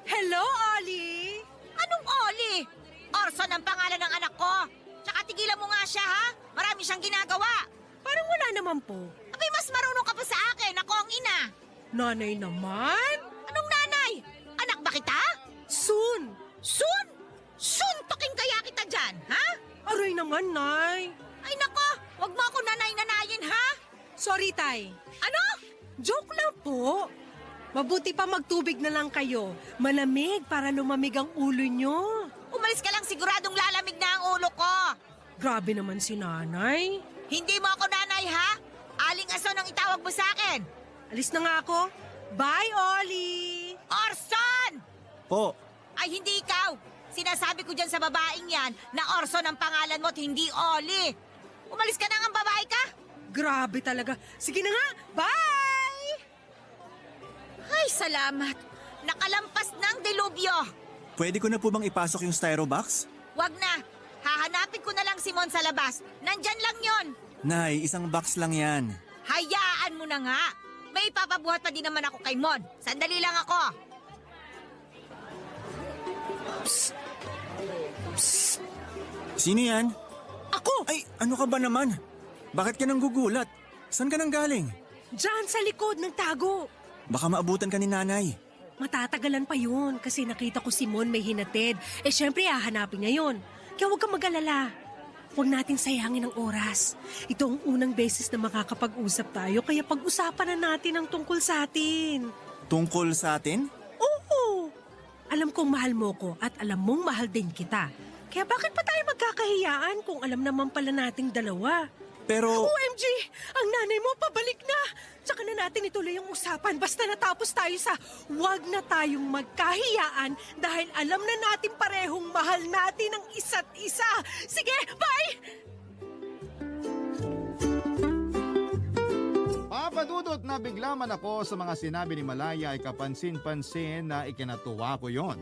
Hello, Ali! Anong Oli? Orson ang pangalan ng anak ko! Tsaka tigilan mo nga siya ha! Marami siyang ginagawa! Parang wala naman po. Abay, mas marunong ka pa sa akin! Ako ang ina! Nanay naman? Anong nanay? Anak ba kita? Soon! Sun? Suntokin kaya kita dyan, ha? Aray naman, Nay. Ay nako, wag mo ako nanay-nanayin, ha? Sorry, Tay. Ano? Joke lang po. Mabuti pa magtubig na lang kayo. Malamig para lumamig ang ulo nyo. Umalis ka lang, siguradong lalamig na ang ulo ko. Grabe naman si Nanay. Hindi mo ako nanay, ha? Aling aso nang itawag mo sa akin. Alis na nga ako. Bye, Ollie! Orson! Po. Ay, hindi ikaw. Sinasabi ko dyan sa babaeng yan na Orson ang pangalan mo at hindi Oli. Umalis ka na nga, babae ka. Grabe talaga. Sige na nga. Bye! Ay, salamat. Nakalampas ng delubyo. Pwede ko na po bang ipasok yung styro box? Wag na. Hahanapin ko na lang si Mon sa labas. Nandyan lang yon. Nay, isang box lang yan. Hayaan mo na nga. May ipapabuhat pa din naman ako kay Mon. Sandali lang ako. Sino yan? Ako! Ay, ano ka ba naman? Bakit ka nang gugulat? Saan ka nang galing? Diyan sa likod ng tago. Baka maabutan ka ni nanay. Matatagalan pa yun kasi nakita ko si Mon may hinatid. Eh syempre hahanapin niya yun. Kaya huwag kang mag-alala. Huwag natin sayangin ang oras. Ito ang unang beses na makakapag-usap tayo kaya pag-usapan na natin ang tungkol sa atin. Tungkol sa atin? Oo! Alam kong mahal mo ko at alam mong mahal din kita. Kaya bakit pa tayo magkakahiyaan kung alam naman pala nating dalawa? Pero... OMG! Ang nanay mo pabalik na! Tsaka na natin ituloy yung usapan basta natapos tayo sa wag na tayong magkahiyaan dahil alam na natin parehong mahal natin ang isa't isa. Sige, bye! Papadudot na bigla man ako sa mga sinabi ni Malaya ay kapansin-pansin na ikinatuwa ko yon.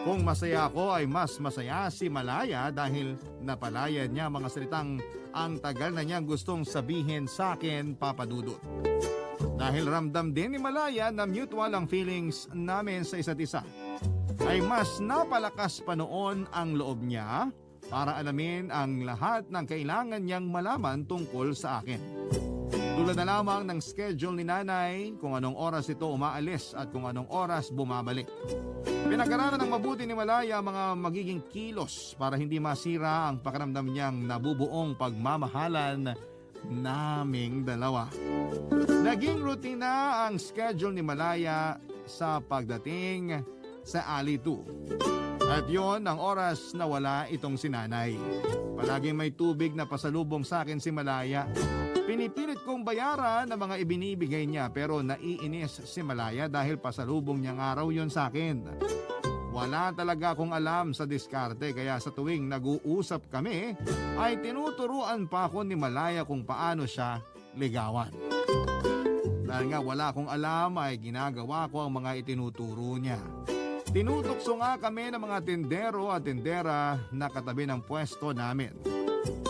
Kung masaya ako ay mas masaya si Malaya dahil napalaya niya mga salitang ang tagal na niyang gustong sabihin sa akin, Papadudot. Dahil ramdam din ni Malaya na mutual ang feelings namin sa isa't isa, ay mas napalakas pa noon ang loob niya para alamin ang lahat ng kailangan niyang malaman tungkol sa akin. Tulad na lamang ng schedule ni nanay, kung anong oras ito umaalis at kung anong oras bumabalik. Pinag-aralan ng mabuti ni Malaya mga magiging kilos para hindi masira ang pakiramdam niyang nabubuong pagmamahalan naming dalawa. Naging rutina ang schedule ni Malaya sa pagdating sa Ali 2. At yon ang oras na wala itong sinanay. Palaging may tubig na pasalubong sa akin si Malaya. Pinipilit kong bayaran ang mga ibinibigay niya pero naiinis si Malaya dahil pasalubong niyang araw yon sa akin. Wala talaga akong alam sa diskarte kaya sa tuwing nag-uusap kami ay tinuturuan pa ako ni Malaya kung paano siya ligawan. Dahil nga wala akong alam ay ginagawa ko ang mga itinuturo niya. Tinutokso nga kami ng mga tindero at tindera na katabi ng pwesto namin.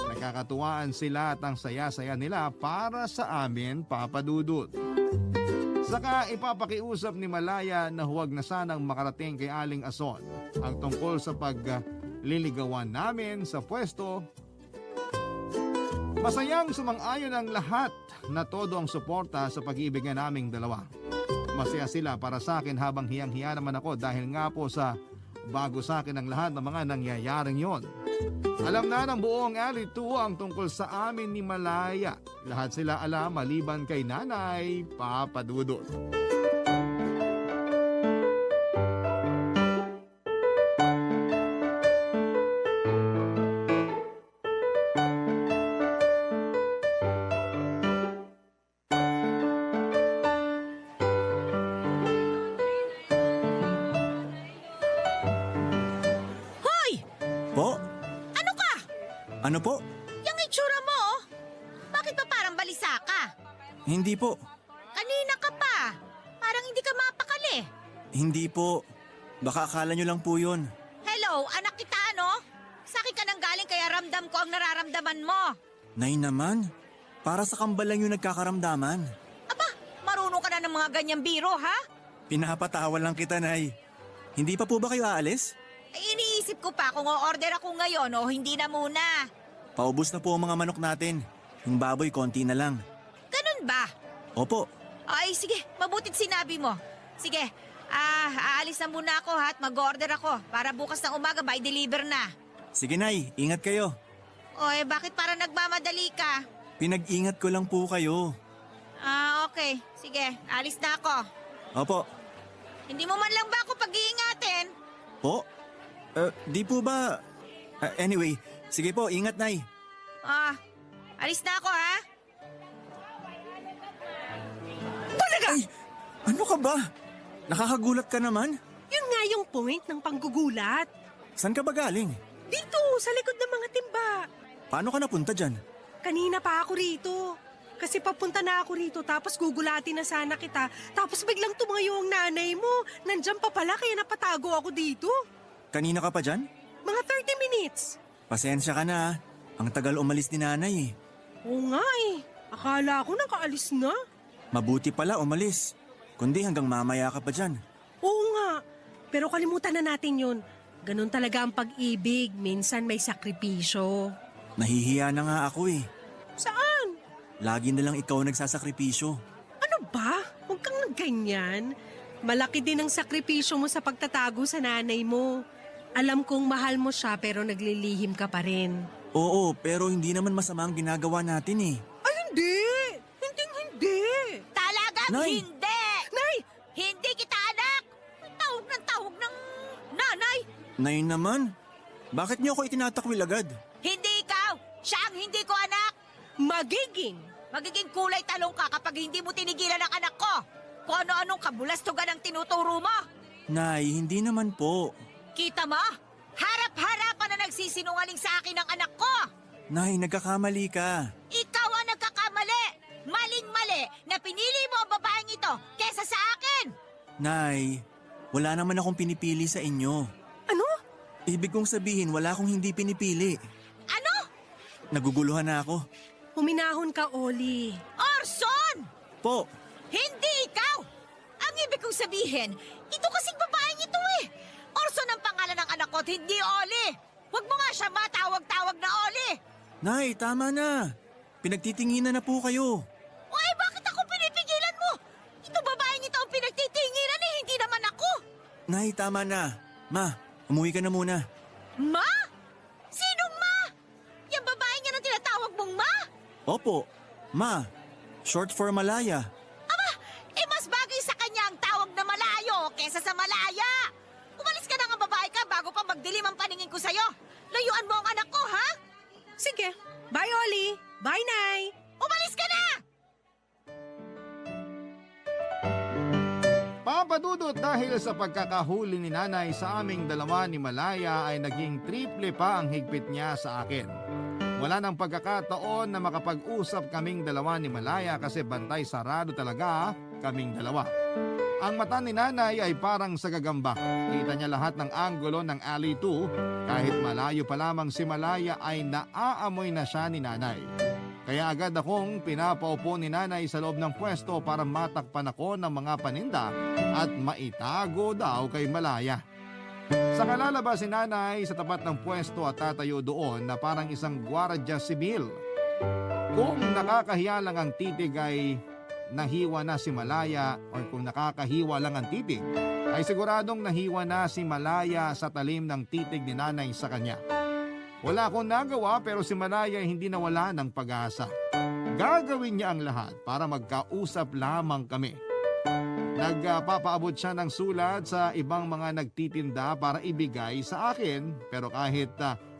Nakakatuwaan sila at ang saya-saya nila para sa amin, Papa Dudut. Saka ipapakiusap ni Malaya na huwag na sanang makarating kay Aling Ason ang tungkol sa pagliligawan namin sa pwesto. Masayang sumang-ayon ang lahat na todo ang suporta sa pag-ibig na naming dalawa. Masaya sila para sa akin habang hiyang-hiya naman ako dahil nga po sa bago sa akin ang lahat ng mga nangyayaring yon. Alam na ng buong Alley 2 ang tungkol sa amin ni Malaya. Lahat sila alam maliban kay Nanay, Papa Dudut. Hoy! Po? Ano ka? Ano po? Yung itsura mo, oh. Bakit ba parang balisa ka? Hindi po. Kanina ka pa. Parang hindi ka mapakali. Hindi po. Baka akala nyo lang po yun. Hello, anak kita ano? Sa akin ka nang galing kaya ramdam ko ang nararamdaman mo. Nay naman, para sa kambal lang yung nagkakaramdaman. Aba, marunong ka na ng mga ganyang biro, ha? Pinapatawa lang kita, Nay. Hindi pa po ba kayo aalis? Ay, iniisip ko pa kung o-order ako ngayon o hindi na muna. Paubos na po ang mga manok natin. Yung baboy, konti na lang. Ganun ba? Opo. Ay, sige, mabutit sinabi mo. Sige, aalis na muna ako ha at mag-order ako para bukas ng umaga may deliver na. Sige, Nay. Ingat kayo. O bakit para nagmamadali ka? Pinag-ingat ko lang po kayo. Okay. Sige, alis na ako. Opo. Hindi mo man lang ba ako pag-iingatin? Po? Di po ba... anyway, sige po, ingat, Nay. Alis na ako ha? Ay, ano ka ba? Nakakagulat ka naman? Yun nga yung point ng panggugulat. Saan ka ba galing? Dito, sa likod ng mga timba. Paano ka napunta dyan? Kanina pa ako rito. Kasi papunta na ako rito tapos gugulatin na sana kita. Tapos biglang tumayo ang nanay mo. Nandyan pa pala kaya napatago ako dito. Kanina ka pa dyan? Mga 30 minutes. Pasensya ka na. Ang tagal umalis ni nanay eh. Oo nga eh. Akala ko nakaalis na. Mabuti pala umalis. Kundi hanggang mamaya ka pa dyan. Oo nga. Pero kalimutan na natin yun. Ganon talaga ang pag-ibig. Minsan may sakripisyo. Nahihiya na nga ako eh. Saan? Lagi na lang ikaw nagsasakripisyo. Ano ba? Huwag kang ganyan. Malaki din ang sakripisyo mo sa pagtatago sa nanay mo. Alam kong mahal mo siya pero naglilihim ka pa rin. Oo, pero hindi naman masama ang ginagawa natin eh. Ay, hindi! Hindi! Talagang Nay! hindi! Nay! Hindi kita anak! Tawag ng nanay! Nay naman, bakit niyo ako itinatakwil agad? Hindi ikaw! Siya ang hindi ko anak! Magiging! Magiging kulay talong ka kapag hindi mo tinigilan ang anak ko! Kung ano-anong kabulastugan ang tinuturo mo! Nay, hindi naman po. Kita mo? Harap-harapan na nagsisinungaling sa akin ang anak ko! Nay, nagkakamali ka. Ikaw ang nagkakamali! Maling-mali na pinili mo ang babaeng ito kesa sa akin! Nay, wala naman akong pinipili sa inyo. Ano? Ibig kong sabihin, wala akong hindi pinipili. Ano? Naguguluhan na ako. Huminahon ka, Oli. Orson! Po, Hindi ikaw! Ang ibig kong sabihin, ito kasing babaeng ito eh! Orson ang pangalan ng anak ko at hindi Oli! Huwag mo nga siya matawag-tawag na Oli! Nay, tama na. Pinagtitinginan na po kayo. Oy, bakit ako pinipigilan mo? Ito babaeng ito ang pinagtitinginan eh, hindi naman ako! Nay, tama na. Ma, umuwi ka na muna. Ma? Sinong ma? Yung babaeng yan ang tinatawag mong ma? Opo, Ma. Short for Malaya. Mas bagay sa kanya ang tawag na malayo kesa sa malaya! Umalis ka na nga babae ka bago pa magdilim ang paningin ko sa'yo! Layuan mo ang anak ko, ha? Sige. Bye, Oli. Bye, Nay. Umalis ka na! Papa Dudut, dahil sa pagkakahuli ni Nanay sa aming dalawa ni Malaya ay naging triple pa ang higpit niya sa akin. Wala nang pagkakataon na makapag-usap kaming dalawa ni Malaya kasi bantay sarado talaga kaming dalawa. Ang mata ni nanay ay parang sa gagamba. Kita niya lahat ng anggulo ng Alley 2. Kahit malayo pa lamang si Malaya ay naaamoy na siya ni nanay. Kaya agad akong pinapaupo ni nanay sa loob ng pwesto para matakpan ako ng mga paninda at maitago daw kay Malaya. Saka lalabas si nanay sa tapat ng pwesto at tatayo doon na parang isang gwardiya sibil. Kung nakakahiya lang ang titig ay nahiwa na si Malaya, o kung nakakahiwa lang ang titig ay siguradong nahiwa na si Malaya sa talim ng titig ni nanay sa kanya. Wala akong nagawa pero si Malaya hindi nawala ng pag-asa. Gagawin niya ang lahat para magkausap lamang kami. Nagpapaabot siya ng sulat sa ibang mga nagtitinda para ibigay sa akin, pero kahit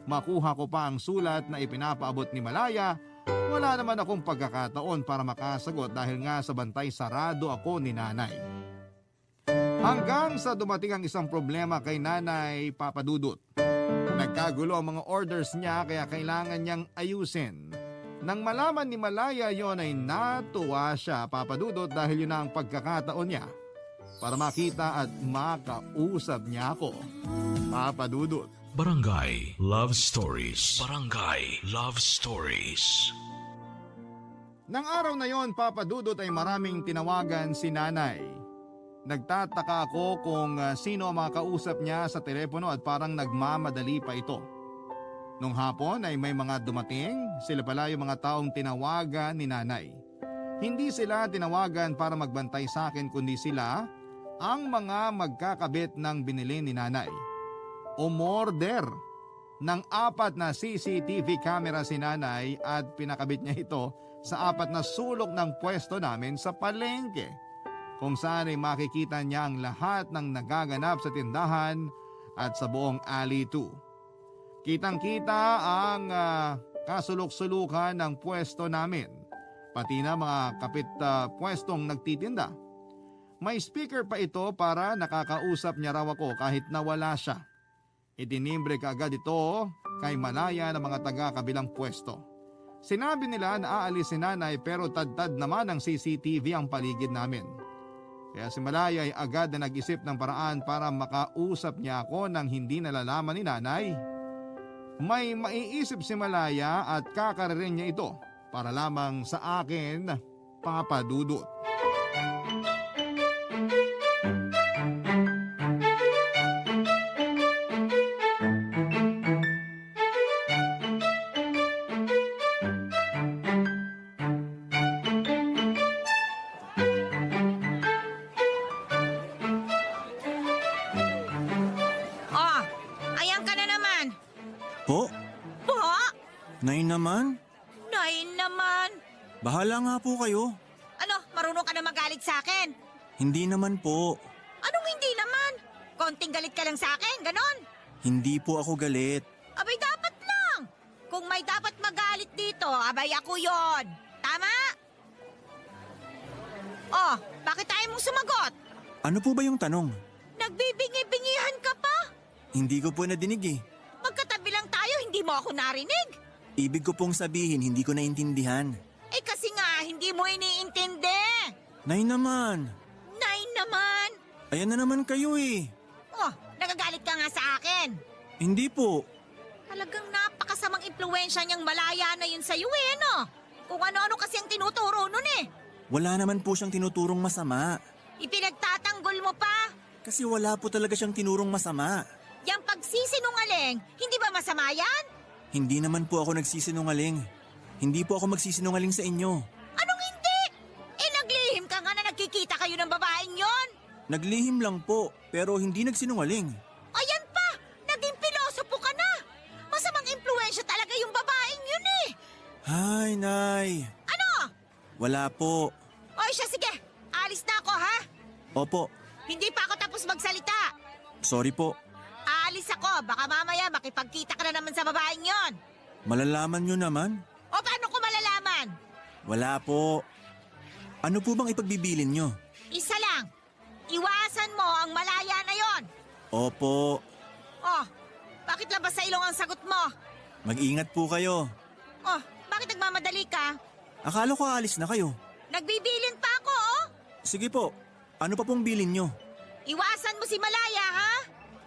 makuha ko pa ang sulat na ipinapaabot ni Malaya, wala naman akong pagkakataon para makasagot dahil nga sa bantay sarado ako ni nanay. Hanggang sa dumating ang isang problema kay nanay Papa Dudut. Nagkagulo ang mga orders niya kaya kailangan niyang ayusin. Nang malaman ni Malaya yon ay natuwa siya, Papa Dudut, dahil yun na ang pagkakataon niya para makita at makausap niya ako, Papa Dudut. Barangay Love Stories. Barangay Love Stories. Nang araw na yon, Papa Dudut, ay maraming tinawagan si nanay. Nagtataka ako kung sino ang makausap niya sa telepono at parang nagmamadali pa ito. Nung hapon ay may mga dumating, sila pala yung mga taong tinawagan ni nanay. Hindi sila tinawagan para magbantay sa akin kundi sila ang mga magkakabit ng binili ni nanay. Umorder ng 4 na CCTV camera si nanay at pinakabit niya ito sa 4 na sulok ng pwesto namin sa palengke, kung saan ay makikita niya ang lahat ng nagaganap sa tindahan at sa buong Alley 2. Kitang-kita ang kasulok-sulukan ng pwesto namin, pati na mga kapit pwestong nagtitinda. May speaker pa ito para nakakausap niya raw ako kahit nawala siya. Itinimbre kaagad ito kay Malaya ng mga taga-kabilang pwesto. Sinabi nila na aalis si nanay pero tad-tad naman ng CCTV ang paligid namin. Kaya si Malaya ay agad na nag-isip ng paraan para makausap niya ako nang hindi nalalaman ni nanay. May maiisip si Malaya at kakaririn niya ito para lamang sa akin, Papa Dudut. Oh, ayan ka na naman. Po? Po? Nay naman? Nay naman. Bahala nga po kayo. Ano, marunong ka na magalit sa akin? Hindi naman po. Anong hindi naman? Konting galit ka lang sa akin, ganon? Hindi po ako galit. Abay, dapat lang. Kung may dapat magalit dito, abay ako yon. Tama? Oh, bakit tayo mong sumagot? Ano po ba yung tanong? Nagbibingi-bingihan ka pa? Hindi ko po nadinig eh. Magkatabi lang tayo, hindi mo ako narinig. Ibig ko pong sabihin, hindi ko naintindihan. Eh kasi nga, hindi mo iniintindi. Nay naman. Nay naman. Ayan na naman kayo eh. Oh, nagagalit ka nga sa akin. Hindi po. Talagang napakasamang impluensya niyang Malaya na yun sa'yo eh, no? Kung ano-ano kasi ang tinuturo nun eh. Wala naman po siyang tinuturong masama. Ipinagtatanggol mo pa. Kasi wala po talaga siyang tinurong masama. Yang pagsisinungaling, hindi ba masama yan? Hindi naman po ako nagsisinungaling. Hindi po ako magsisinungaling sa inyo. Anong hindi? Eh naglihim ka nga na nagkikita kayo ng babaeng yon. Naglihim lang po, pero hindi nagsinungaling. Ayan pa, naging pilosopo ka na. Masamang impluensya talaga yung babaeng yun eh. Hay, Nay. Ano? Wala po. Oy siya, sige. Alis na ako ha. Opo, Hindi pa ako tapos magsalita. sorry po. Aalis ako, baka mamaya makipagkita ka na naman sa babaeng yon. Malalaman nyo naman? O paano ko malalaman? Wala po. Ano po bang ipagbibilin nyo? Isa lang. Iwasan mo ang Malaya na yon. Opo. Oh, bakit labas sa ilong ang sagot mo? Mag-ingat po kayo. Oh, bakit nagmamadali ka? Akala ko aalis na kayo. Nagbibilin pa ako, oh. Sige po. Ano pa pong bilin nyo? Iwasan mo si Malaya, ha?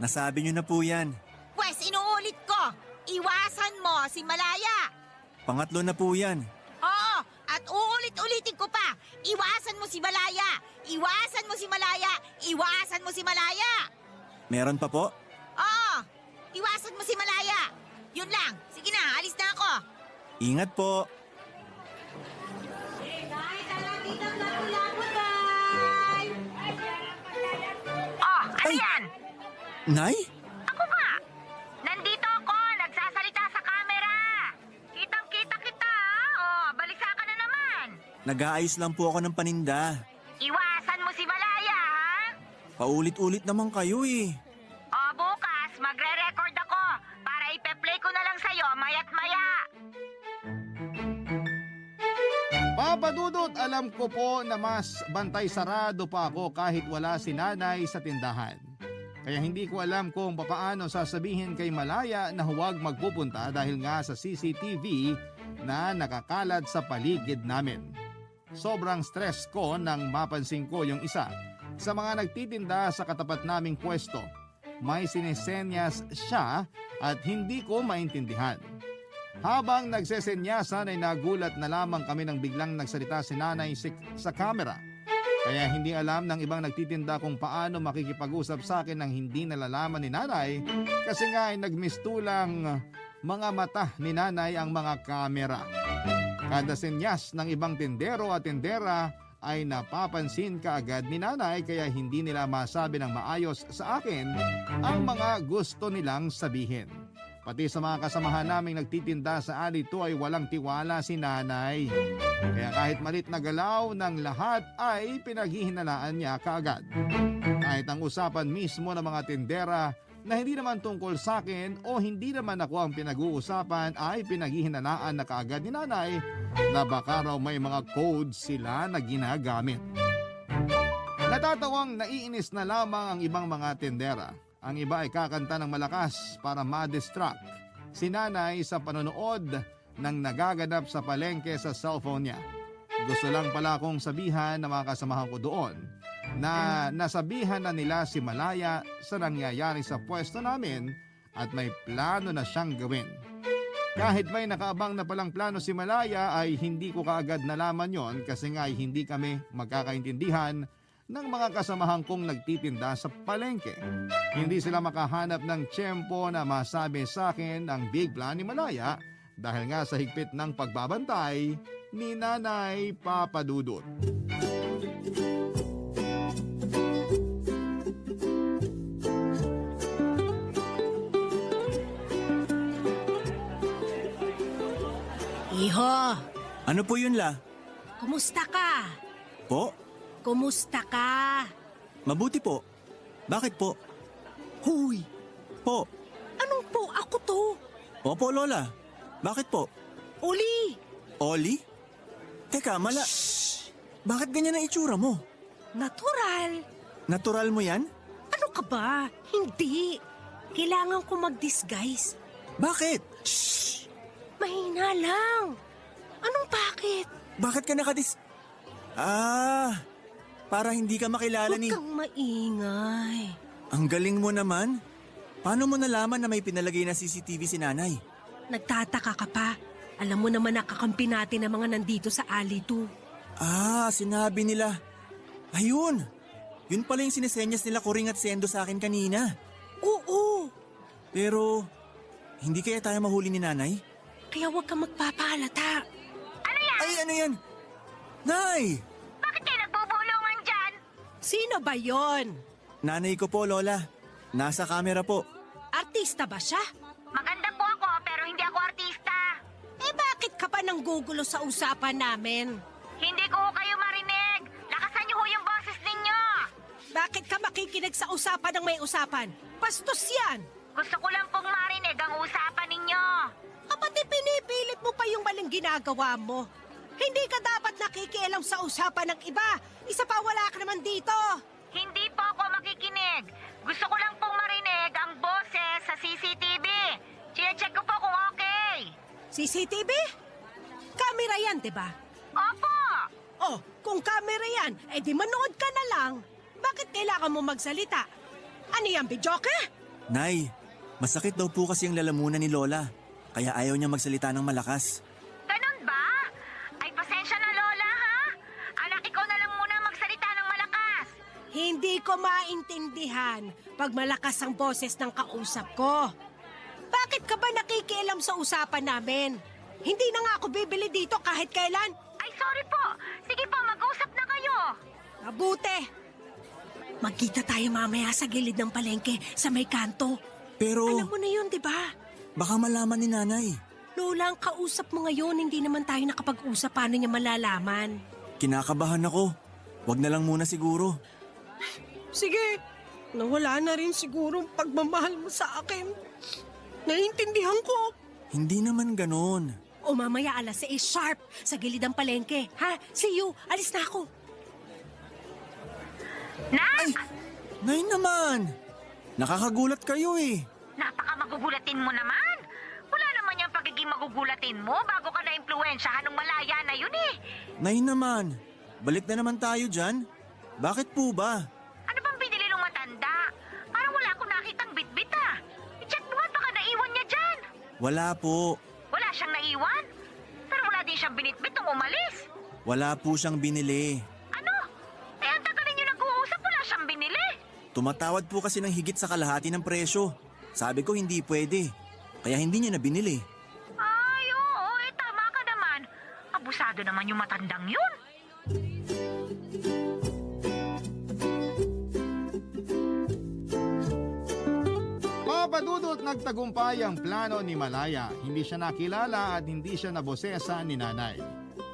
Nasabi nyo na po yan. Pwes, inuulit ko. Iwasan mo si Malaya. Pangatlo na po yan. Oo, at uulit-ulitin ko pa. Iwasan mo si Malaya. Iwasan mo si Malaya. Iwasan mo si Malaya. Meron pa po? Oo, iwasan mo si Malaya. Yun lang. Sige na, alis na ako. Ingat po. Oh, ano yan? Nay? Ako nga. Nandito ako, nagsasalita sa camera. Kitang-kita kita, ha? Oh, balisa ka na naman. Nag-aayos lang po ako ng paninda. Iwasan mo si Malaya, ha? Paulit-ulit naman kayo eh. O bukas, magre-record ako para ipe-play ko na lang sa'yo mayat maya. Papa Dudut, alam ko po na mas bantay sarado pa ako kahit wala si nanay sa tindahan. Kaya hindi ko alam kung papaano sasabihin kay Malaya na huwag magpupunta dahil nga sa CCTV na nakakalat sa paligid namin. Sobrang stress ko nang mapansin ko yung isa sa mga nagtitinda sa katapat naming pwesto. May sinesenyas siya at hindi ko maintindihan. Habang nagsesenyasan ay nagulat na lamang kami nang biglang nagsalita si nanay sa camera. Kaya hindi alam ng ibang nagtitinda kung paano makikipag-usap sa akin nang hindi nalalaman ni nanay kasi nga ay nagmistulang mga mata ni nanay ang mga kamera. Kada senyas ng ibang tindero at tindera ay napapansin kaagad ni nanay kaya hindi nila masabi ng maayos sa akin ang mga gusto nilang sabihin. Pati sa mga kasamahan naming nagtitinda sa alito ay walang tiwala si nanay. Kaya kahit malit na galaw ng lahat ay pinaghihinalaan niya kaagad. Kahit ang usapan mismo ng mga tindera na hindi naman tungkol sa akin o hindi naman ako ang pinag-uusapan ay pinaghihinalaan na kaagad ni nanay na baka raw may mga codes sila na ginagamit. Natatawang naiinis na lamang ang ibang mga tindera. Ang iba ay kakanta ng malakas para ma-distract si nanay sa panonood ng nagaganap sa palengke sa cellphone niya. Gusto lang pala akong sabihan ng mga kasamahan ko doon na nasabihan na nila si Malaya sa nangyayari sa pwesto namin at may plano na siyang gawin. Kahit may nakaabang na palang plano si Malaya ay hindi ko kaagad nalaman yon kasi nga ay hindi kami magkakaintindihan ng mga kasamahan kong nagtitinda sa palengke. Hindi sila makahanap ng tiyempo na masabi sa akin ang big plan ni Malaya dahil nga sa higpit ng pagbabantay ni Nanay Papa Dudut. Iho, Ano po yun, La? kumusta ka? Po? Kumusta ka? Mabuti po. Bakit po? Huy, Po. anong po ako to? Opo, Lola. Bakit po? Uli, Oli? Teka, Bakit ganyan ang itsura mo? natural. Natural mo yan? Ano ka ba? Hindi. Kailangan ko mag-disguise. Bakit? Mahina lang. Anong bakit? Bakit ka para hindi ka makilala Huwag kang maingay. Ang galing mo naman. Paano mo nalaman na may pinalagay na CCTV si nanay? Nagtataka ka pa. Alam mo naman nakakampi natin ang mga nandito sa alito. Sinabi nila. Ayun. Yun pala yung sinesenyas nila Kuring at Sendo sa akin kanina. Oo, Pero, hindi kaya tayo mahuli ni nanay? kaya huwag kang magpapahalata. Ay, ano yan? Nay! Bakit kayo nagbubulungan dyan? Sino ba yon? Nanay ko po, Lola. Nasa camera po. Artista ba siya? Maganda po ako pero hindi ako artista. Eh bakit ka pa nanggugulo sa usapan namin? Hindi ko ho kayo marinig. Lakasan niyo ho yung boses ninyo. Bakit ka makikinig sa usapan ng may usapan? Bastos yan! Gusto ko lang pong marinig ang usapan ninyo. Kapati pinipilit mo pa yung maling ginagawa mo. Hindi ka dapat nakikialam sa usapan ng iba. Isa pa wala ka naman dito. Hindi po ako makikinig. Gusto ko lang pong marinig ang boses sa CCTV. Chine-check ko po kung okay. CCTV? Camera yan, di ba? Opo! Oh, kung camera yan, di manood ka na lang. Bakit kailangan mo magsalita? Ano yan, bidyoke? Nay, masakit daw po kasi ang lalamunan ni Lola. Kaya ayaw niya magsalita ng malakas. Ganun ba? Ay, pasensya na, Lola, ha? Anak, ikaw na lang muna magsalita ng malakas. Hindi ko maintindihan pag malakas ang boses ng kausap ko. Bakit ka ba nakikialam sa usapan namin? Hindi na nga ako bibili dito kahit kailan. Ay, sorry po. Sige po, mag-usap na kayo. Mabuti. Magkita tayo mamaya sa gilid ng palengke sa may kanto. Pero Alam mo na yun, di ba? baka malaman ni Nanay. Lola, ang kausap mo ngayon, hindi naman tayo nakapag-usap. Paano niya malalaman? Kinakabahan ako. Wag na lang muna siguro. Sige, nawala na rin siguro ang pagmamahal mo sa akin. Naiintindihan ko. Hindi naman ganon. O mamaya 6:00 sharp sa gilid ng palengke. Ha? See you. Alis na ako. Ay! Nay naman! Nakakagulat kayo eh. Napaka magugulatin mo naman. Wala naman yung pagiging magugulatin mo bago ka na-impluensyahan ng malaya na yun eh. Nay naman, balik na naman tayo dyan. Bakit po ba? Ano bang binili ng matanda? Parang wala akong nakitang bitbit ah. I-check mo nga baka naiwan niya dyan. Wala po. Wala siyang naiwan. Pero wala din siyang binitbit nung umalis. Wala po siyang binili. Ano? Eh ang tagal ninyo nag-uusap, wala siyang binili. Tumatawad po kasi ng higit sa kalahati ng presyo. Sabi ko hindi pwede. Kaya hindi niya na binili. Ay, oo, eh tama ka naman. Abusado naman yung matandang yun. Papadudot nagtagumpay ang plano ni Malaya. Hindi siya nakilala at hindi siya nabosesa ni Nanay.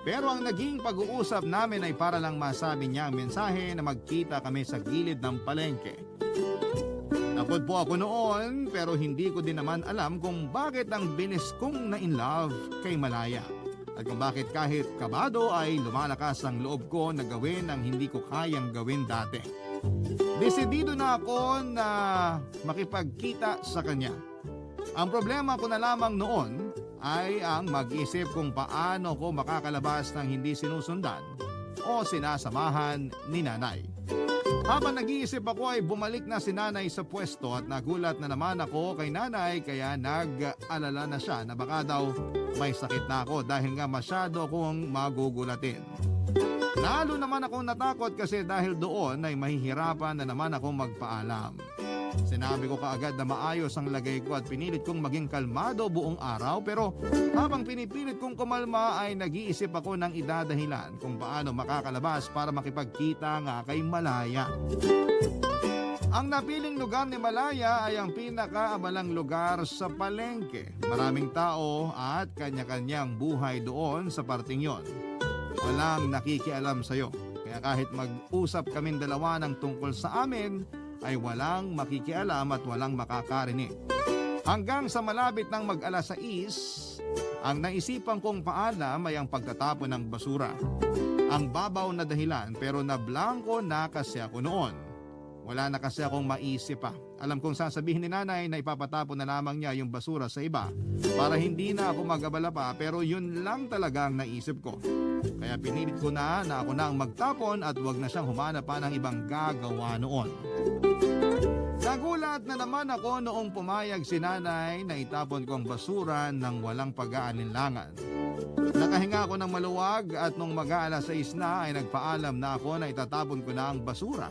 Pero ang naging pag-uusap namin ay para lang masabi niya ang mensahe na magkita kami sa gilid ng palengke. Takot po ako noon pero hindi ko din naman alam kung bakit ang binis kong na-inlove kay Malaya. At kung bakit kahit kabado ay lumalakas ang loob ko na gawin ang hindi ko kayang gawin dati. Desidido na ako na makipagkita sa kanya. Ang problema ko na lamang noon ay ang mag-isip kung paano ko makakalabas ng hindi sinusundan o sinasamahan ni Nanay. Habang nag-iisip ako ay bumalik na si Nanay sa pwesto at nagulat na naman ako kay Nanay kaya nag-alala na siya na baka daw may sakit na ako dahil nga masyado akong magugulatin. Lalo naman akong natakot kasi dahil doon ay mahihirapan na naman akong magpaalam. Sinabi ko kaagad na maayos ang lagay ko at pinilit kong maging kalmado buong araw pero habang pinipilit kong kumalma ay nag-iisip ako ng idadahilan kung paano makakalabas para makipagkita nga kay Malaya. Ang napiling lugar ni Malaya ay ang pinakaabalang lugar sa palengke. Maraming tao at kanya-kanyang buhay doon sa parting yon. Walang nakikialam sa'yo. Kaya kahit mag-usap kaming dalawa ng tungkol sa amin, ay walang makikialam at walang makakarinig. Hanggang sa malapit ng mag-6, ang naisipan kong paalam ay ang pagtatapon ng basura. Ang babaw na dahilan pero nablangko na kasi ako noon. Wala na kasi akong maisip pa. Alam kong sasabihin ni Nanay na ipapatapon na lamang niya yung basura sa iba para hindi na ako mag-abala pa pero yun lang talaga ang naisip ko. Kaya pinilit ko na ako na ang magtapon at wag na siyang humanap pa ng ibang gagawa noon. Nagulat na naman ako noong pumayag si Nanay na itapon ko ang basura ng walang pag-aalinlangan. Nakahinga ako ng maluwag at nung mag-6 na ay nagpaalam na ako na itatapon ko na ang basura.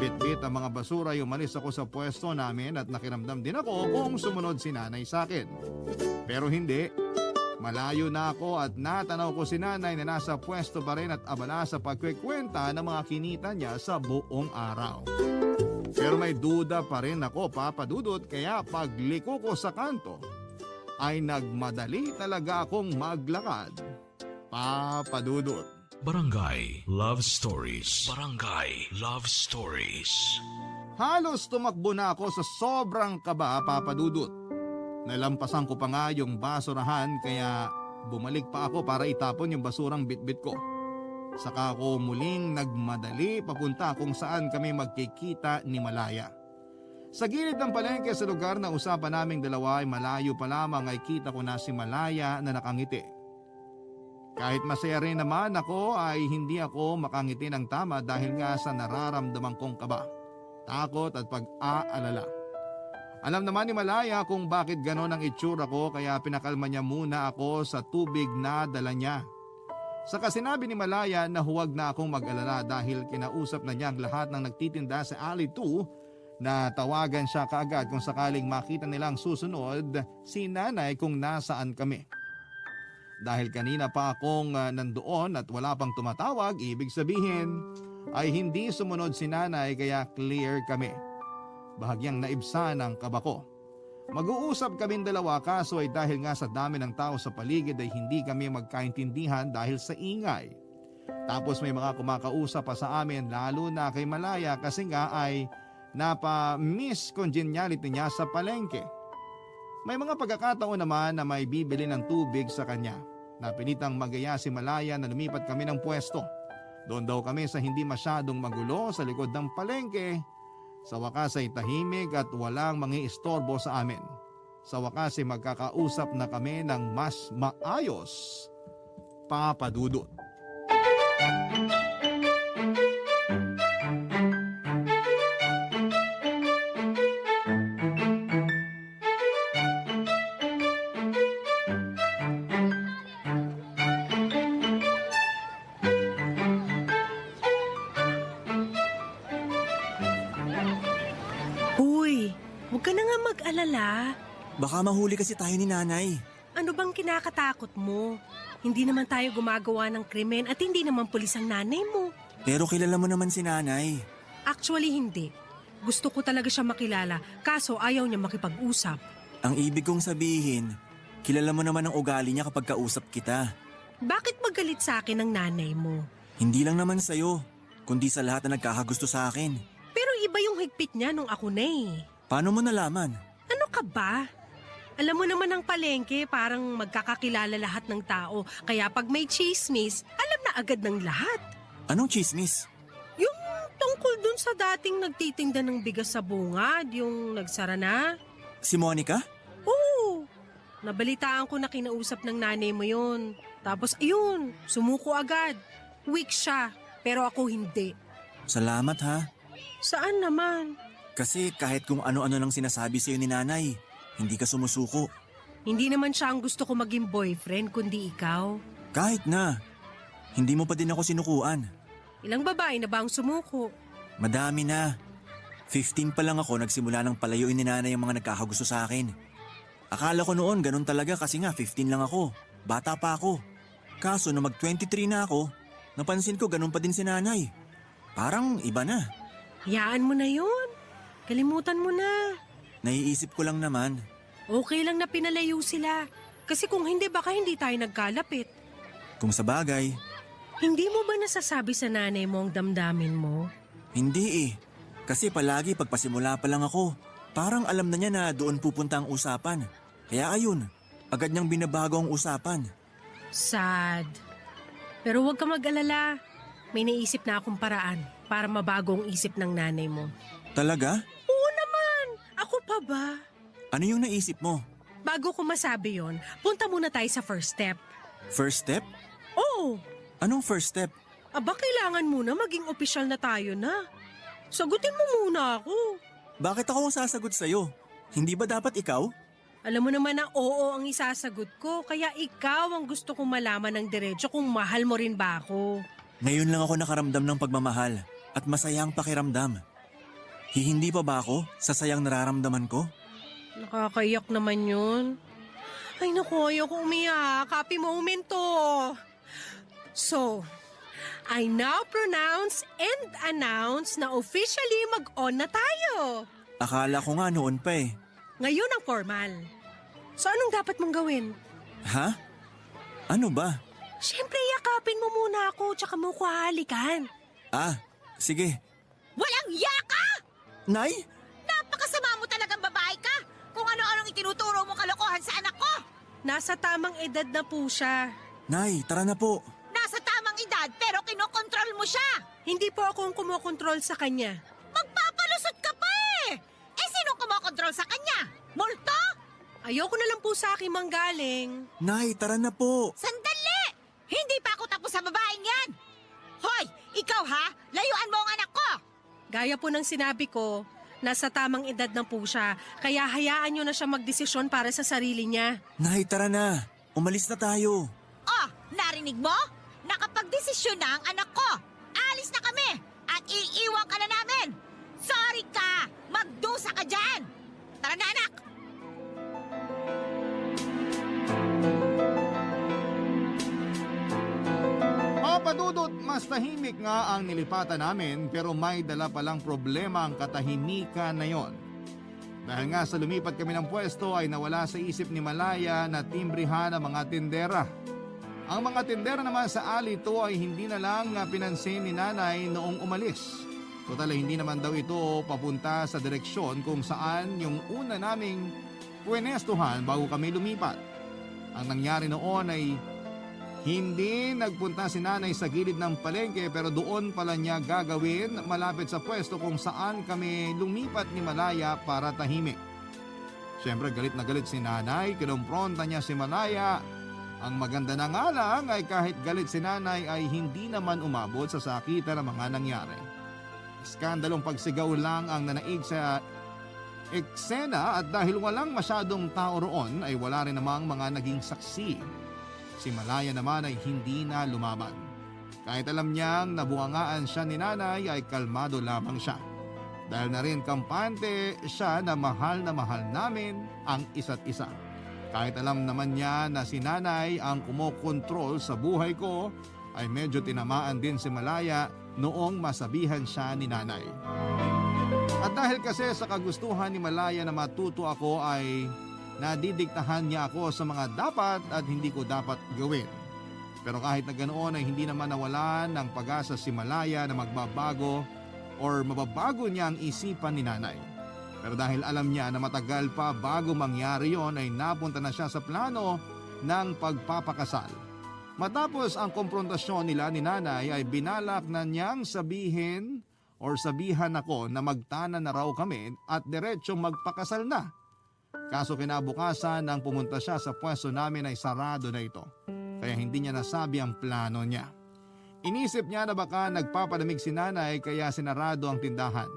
Bit-bit ang mga basura ay umalis ako sa pwesto namin at nakiramdam din ako kung sumunod si Nanay sa akin. Pero hindi. Malayo na ako at natanaw ko si Nanay na nasa pwesto pa rin at abala sa pagkwekwenta ng mga kinita niya sa buong araw. Pero may duda pa rin ako, Papa Dudut, kaya pagliko ko sa kanto ay nagmadali talaga akong maglakad. Papa Dudut. Barangay Love Stories. Barangay Love Stories. Halos tumakbo na ako sa sobrang kaba, Papa Dudut. Nalampasan ko pa nga yung basurahan kaya bumalik pa ako para itapon yung basurang bitbit ko. Saka ako muling nagmadali papunta kung saan kami magkikita ni Malaya. Sa gilid ng palengke sa lugar na usapan naming dalawa ay malayo pa lamang ay kita ko na si Malaya na nakangiti. Kahit masaya rin naman ako ay hindi ako makangiti ng tama dahil nga sa nararamdaman kong kaba, takot at pag-aalala. Alam naman ni Malaya kung bakit ganon ang itsura ko kaya pinakalma niya muna ako sa tubig na dala niya. Saka sinabi ni Malaya na huwag na akong mag-alala dahil kinausap na niya ang lahat ng nagtitinda sa Alley 2 na tawagan siya kaagad kung sakaling makita nilang susunod si nanay kung nasaan kami. Dahil kanina pa akong nandoon at wala pang tumatawag, ibig sabihin ay hindi sumunod si nanay kaya clear kami. Bahagyang naibsan ang kaba ko. Mag-uusap kaming dalawa kaso ay dahil nga sa dami ng tao sa paligid ay hindi kami magkaintindihan dahil sa ingay. Tapos may mga kumakausap pa sa amin lalo na kay Malaya kasi nga ay napa-miss congeniality niya sa palengke. May mga pagkakataon naman na may bibili ng tubig sa kanya. Napilitang magaya si Malaya na lumipat kami ng pwesto. Doon daw kami sa hindi masyadong magulo sa likod ng palengke. Sa wakas ay tahimik at walang mangiistorbo sa amin. Sa wakas ay magkakausap na kami ng mas maayos. Papa Dudut. Huy, huwag ka na nga mag-alala. Baka mahuli kasi tayo ni nanay. Ano bang kinakatakot mo? Hindi naman tayo gumagawa ng krimen at hindi naman pulis ang nanay mo. Pero kilala mo naman si nanay. Actually, hindi. Gusto ko talaga siya makilala, kaso ayaw niya makipag-usap. Ang ibig kong sabihin, kilala mo naman ang ugali niya kapag kausap kita. Bakit magalit sa akin ang nanay mo? Hindi lang naman sa'yo, kundi sa lahat na nagkakagusto sa akin. Pero iba yung higpit niya nung ako na eh. Paano mo nalaman? Ano ka ba? Alam mo naman ang palengke, parang magkakakilala lahat ng tao. Kaya pag may chismis, alam na agad ng lahat. Anong chismis? Yung tungkol dun sa dating nagtitinda ng bigas sa bungad, yung nagsara na. Si Monica? Oo, nabalitaan ko na kinausap ng nanay mo yun. Tapos ayun, sumuko agad. Weak siya, pero ako hindi. Salamat ha. Saan naman? Kasi kahit kung ano-ano lang sinasabi sa'yo ni nanay, hindi ka sumusuko. Hindi naman siya ang gusto ko maging boyfriend, kundi ikaw. Kahit na, hindi mo pa din ako sinukuan. Ilang babae na ba ang sumuko? Madami na. 15 pa lang ako nagsimula ng palayuin ni nanay ang mga nagkakagusto sa akin. Akala ko noon ganun talaga kasi nga 15 lang ako. Bata pa ako. Kaso nung mag-23 na ako, napansin ko ganun pa din si nanay. Parang iba na. Hayaan mo na yun. Kalimutan mo na. Naiisip ko lang naman. Okay lang na pinalayo sila. Kasi kung hindi, baka hindi tayo nagkalapit. Kung sa bagay, Hindi mo ba nasasabi sa nanay mo ang damdamin mo? hindi eh. Kasi palagi pagpasimula pa lang ako, parang alam na niya na doon pupunta ang usapan. Kaya ayun, agad niyang binabago ang usapan. Sad. Pero huwag ka mag-alala. May naisip na akong paraan para mabago ang isip ng nanay mo. Talaga? Oo naman! Ako pa ba? Ano yung naisip mo? Bago ko masabi yon, punta muna tayo sa first step. First step? Oo! Anong first step? Aba, kailangan muna maging opisyal na tayo na. Sagutin mo muna ako. Bakit ako ang sasagot sa'yo? Hindi ba dapat ikaw? Alam mo naman na oo ang isasagot ko, kaya ikaw ang gusto kong malaman ng diretso kung mahal mo rin ba ako. Ngayon lang ako nakaramdam ng pagmamahal at masaya ang pakiramdam. Hihindi pa ba ako sa sayang nararamdaman ko? Nakakaiyak naman yun. Ay naku, ayoko umiyak. Happy moment to. So, I now pronounce and announce na officially mag-on na tayo. Akala ko nga noon pa eh. Ngayon ang formal. So anong dapat mong gawin? Ha? Ano ba? Siyempre, yakapin mo muna ako tsaka mo ko hahalikan. Ah, sige. Walang yaka! Nay? Napakasama mo talagang babae ka! Kung ano-anong itinuturo mo kalokohan sa anak ko! Nasa tamang edad na po siya. Nay, tara na po. Nasa tamang edad pero kinokontrol mo siya! Hindi po ako ang kumokontrol sa kanya. Magpapalusot ka pa eh! Eh sino kumokontrol sa kanya? Multo? Ayoko na lang po sa akin manggaling. Nay, tara na po. Sandali! Hindi ikaw ha? Layuan mo ang anak ko! Gaya po ng sinabi ko, nasa tamang edad na po siya, kaya hayaan nyo na siya magdesisyon para sa sarili niya. Nay, tara na. Umalis na tayo. Oh, narinig mo? Nakapagdesisyon na ang anak ko. Alis na kami at iiwan ka na namin. Sorry ka! Magdusa ka dyan! Tara na, anak! Papadudot, mas tahimik nga ang nilipatan namin pero may dala palang problema ang katahimikan na yon. Dahil nga sa lumipat kami ng pwesto ay nawala sa isip ni Malaya na timbrihan ang mga tindera. Ang mga tindera naman sa alito ay hindi na lang pinansin ni nanay noong umalis. Total hindi naman daw ito papunta sa direksyon kung saan yung una naming pwenestuhan bago kami lumipat. Ang nangyari noon ay hindi nagpunta si nanay sa gilid ng palengke pero doon pala niya gagawin malapit sa pwesto kung saan kami lumipat ni Malaya para tahimik. Siyempre galit na galit si nanay, kinumpronta niya si Malaya. Ang maganda na nga lang ay kahit galit si nanay ay hindi naman umabot sa sakitan ng mga nangyari. Skandalong pagsigaw lang ang nanaig sa eksena at dahil walang masyadong tao roon ay wala rin namang mga naging saksi. Si Malaya naman ay hindi na lumaban. Kahit alam niyang nabungangaan siya ni nanay ay kalmado lamang siya. Dahil na rin kampante siya na mahal namin ang isa't isa. Kahit alam naman niya na si nanay ang kumokontrol sa buhay ko ay medyo tinamaan din si Malaya noong masabihan siya ni nanay. At dahil kasi sa kagustuhan ni Malaya na matuto ako ay nadidiktahan niya ako sa mga dapat at hindi ko dapat gawin. Pero kahit na ganoon ay hindi naman nawalan ng pag-asa si Malaya na magbabago or mababago niya ang isipan ni nanay. Pero dahil alam niya na matagal pa bago mangyari yon ay napunta na siya sa plano ng pagpapakasal. Matapos ang komprontasyon nila ni nanay ay binalak na niyang sabihin or sabihan ako na magtana na raw kami at diretsong magpakasal na. Kaso kinabukasan nang pumunta siya sa pwesto namin ay sarado na ito. Kaya hindi niya nasabi ang plano niya. Inisip niya na baka nagpapalamig si nanay kaya sinarado ang tindahan.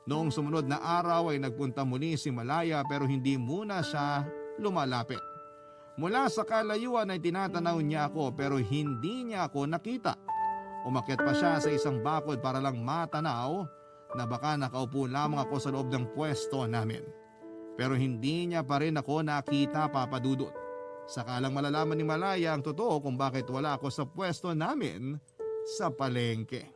Noong sumunod na araw ay nagpunta muli si Malaya pero hindi muna siya lumalapit. Mula sa kalayuan ay tinatanaw niya ako pero hindi niya ako nakita. Umakyat pa siya sa isang bakod para lang matanaw na baka nakaupo lamang ako sa loob ng pwesto namin. Pero hindi niya pa rin ako nakita, Papadudot. Saka lang malalaman ni Malaya ang totoo kung bakit wala ako sa pwesto namin sa palengke.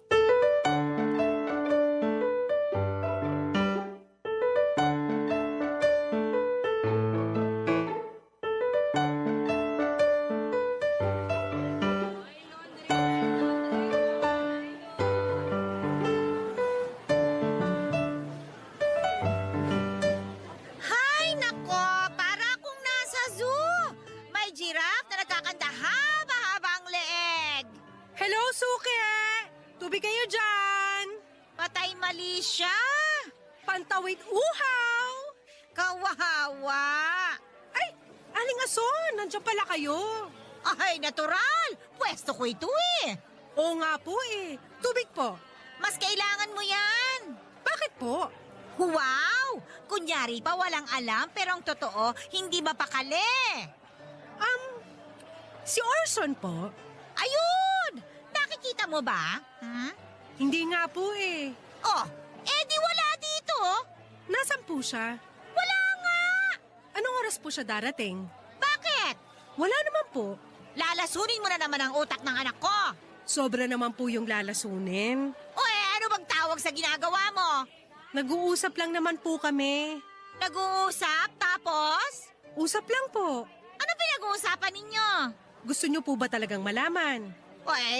Hay nako, para akong nasa zoo. May giraffe na nagkakanta haba-haba ang leeg. Hello, Suke! Tubig kayo dyan! Patay mali siya. Pantawid uhaw! Kawawa. Ay, Aling Ason, nandiyan pala kayo. Ay, natural. Pwesto ko ito eh. Oo nga po eh. Tubig po. Mas kailangan mo yan. Bakit po? Wow! Kunyari pa walang alam pero ang totoo, hindi mapakali. Si Orson po. Ayun! Nakikita mo ba? Hmm? Hindi nga po eh. Oh, di wala dito. Nasaan po siya? Wala nga! Anong oras po siya darating? Bakit? Wala naman po. Lalasunin mo na naman ang utak ng anak ko. Sobra naman po yung lalasunin. Ano bang tawag sa ginagawa mo? Nag-uusap lang naman po kami. Nag-uusap tapos? Usap lang po. Ano pinag-uusapan ninyo? Gusto niyo po ba talagang malaman?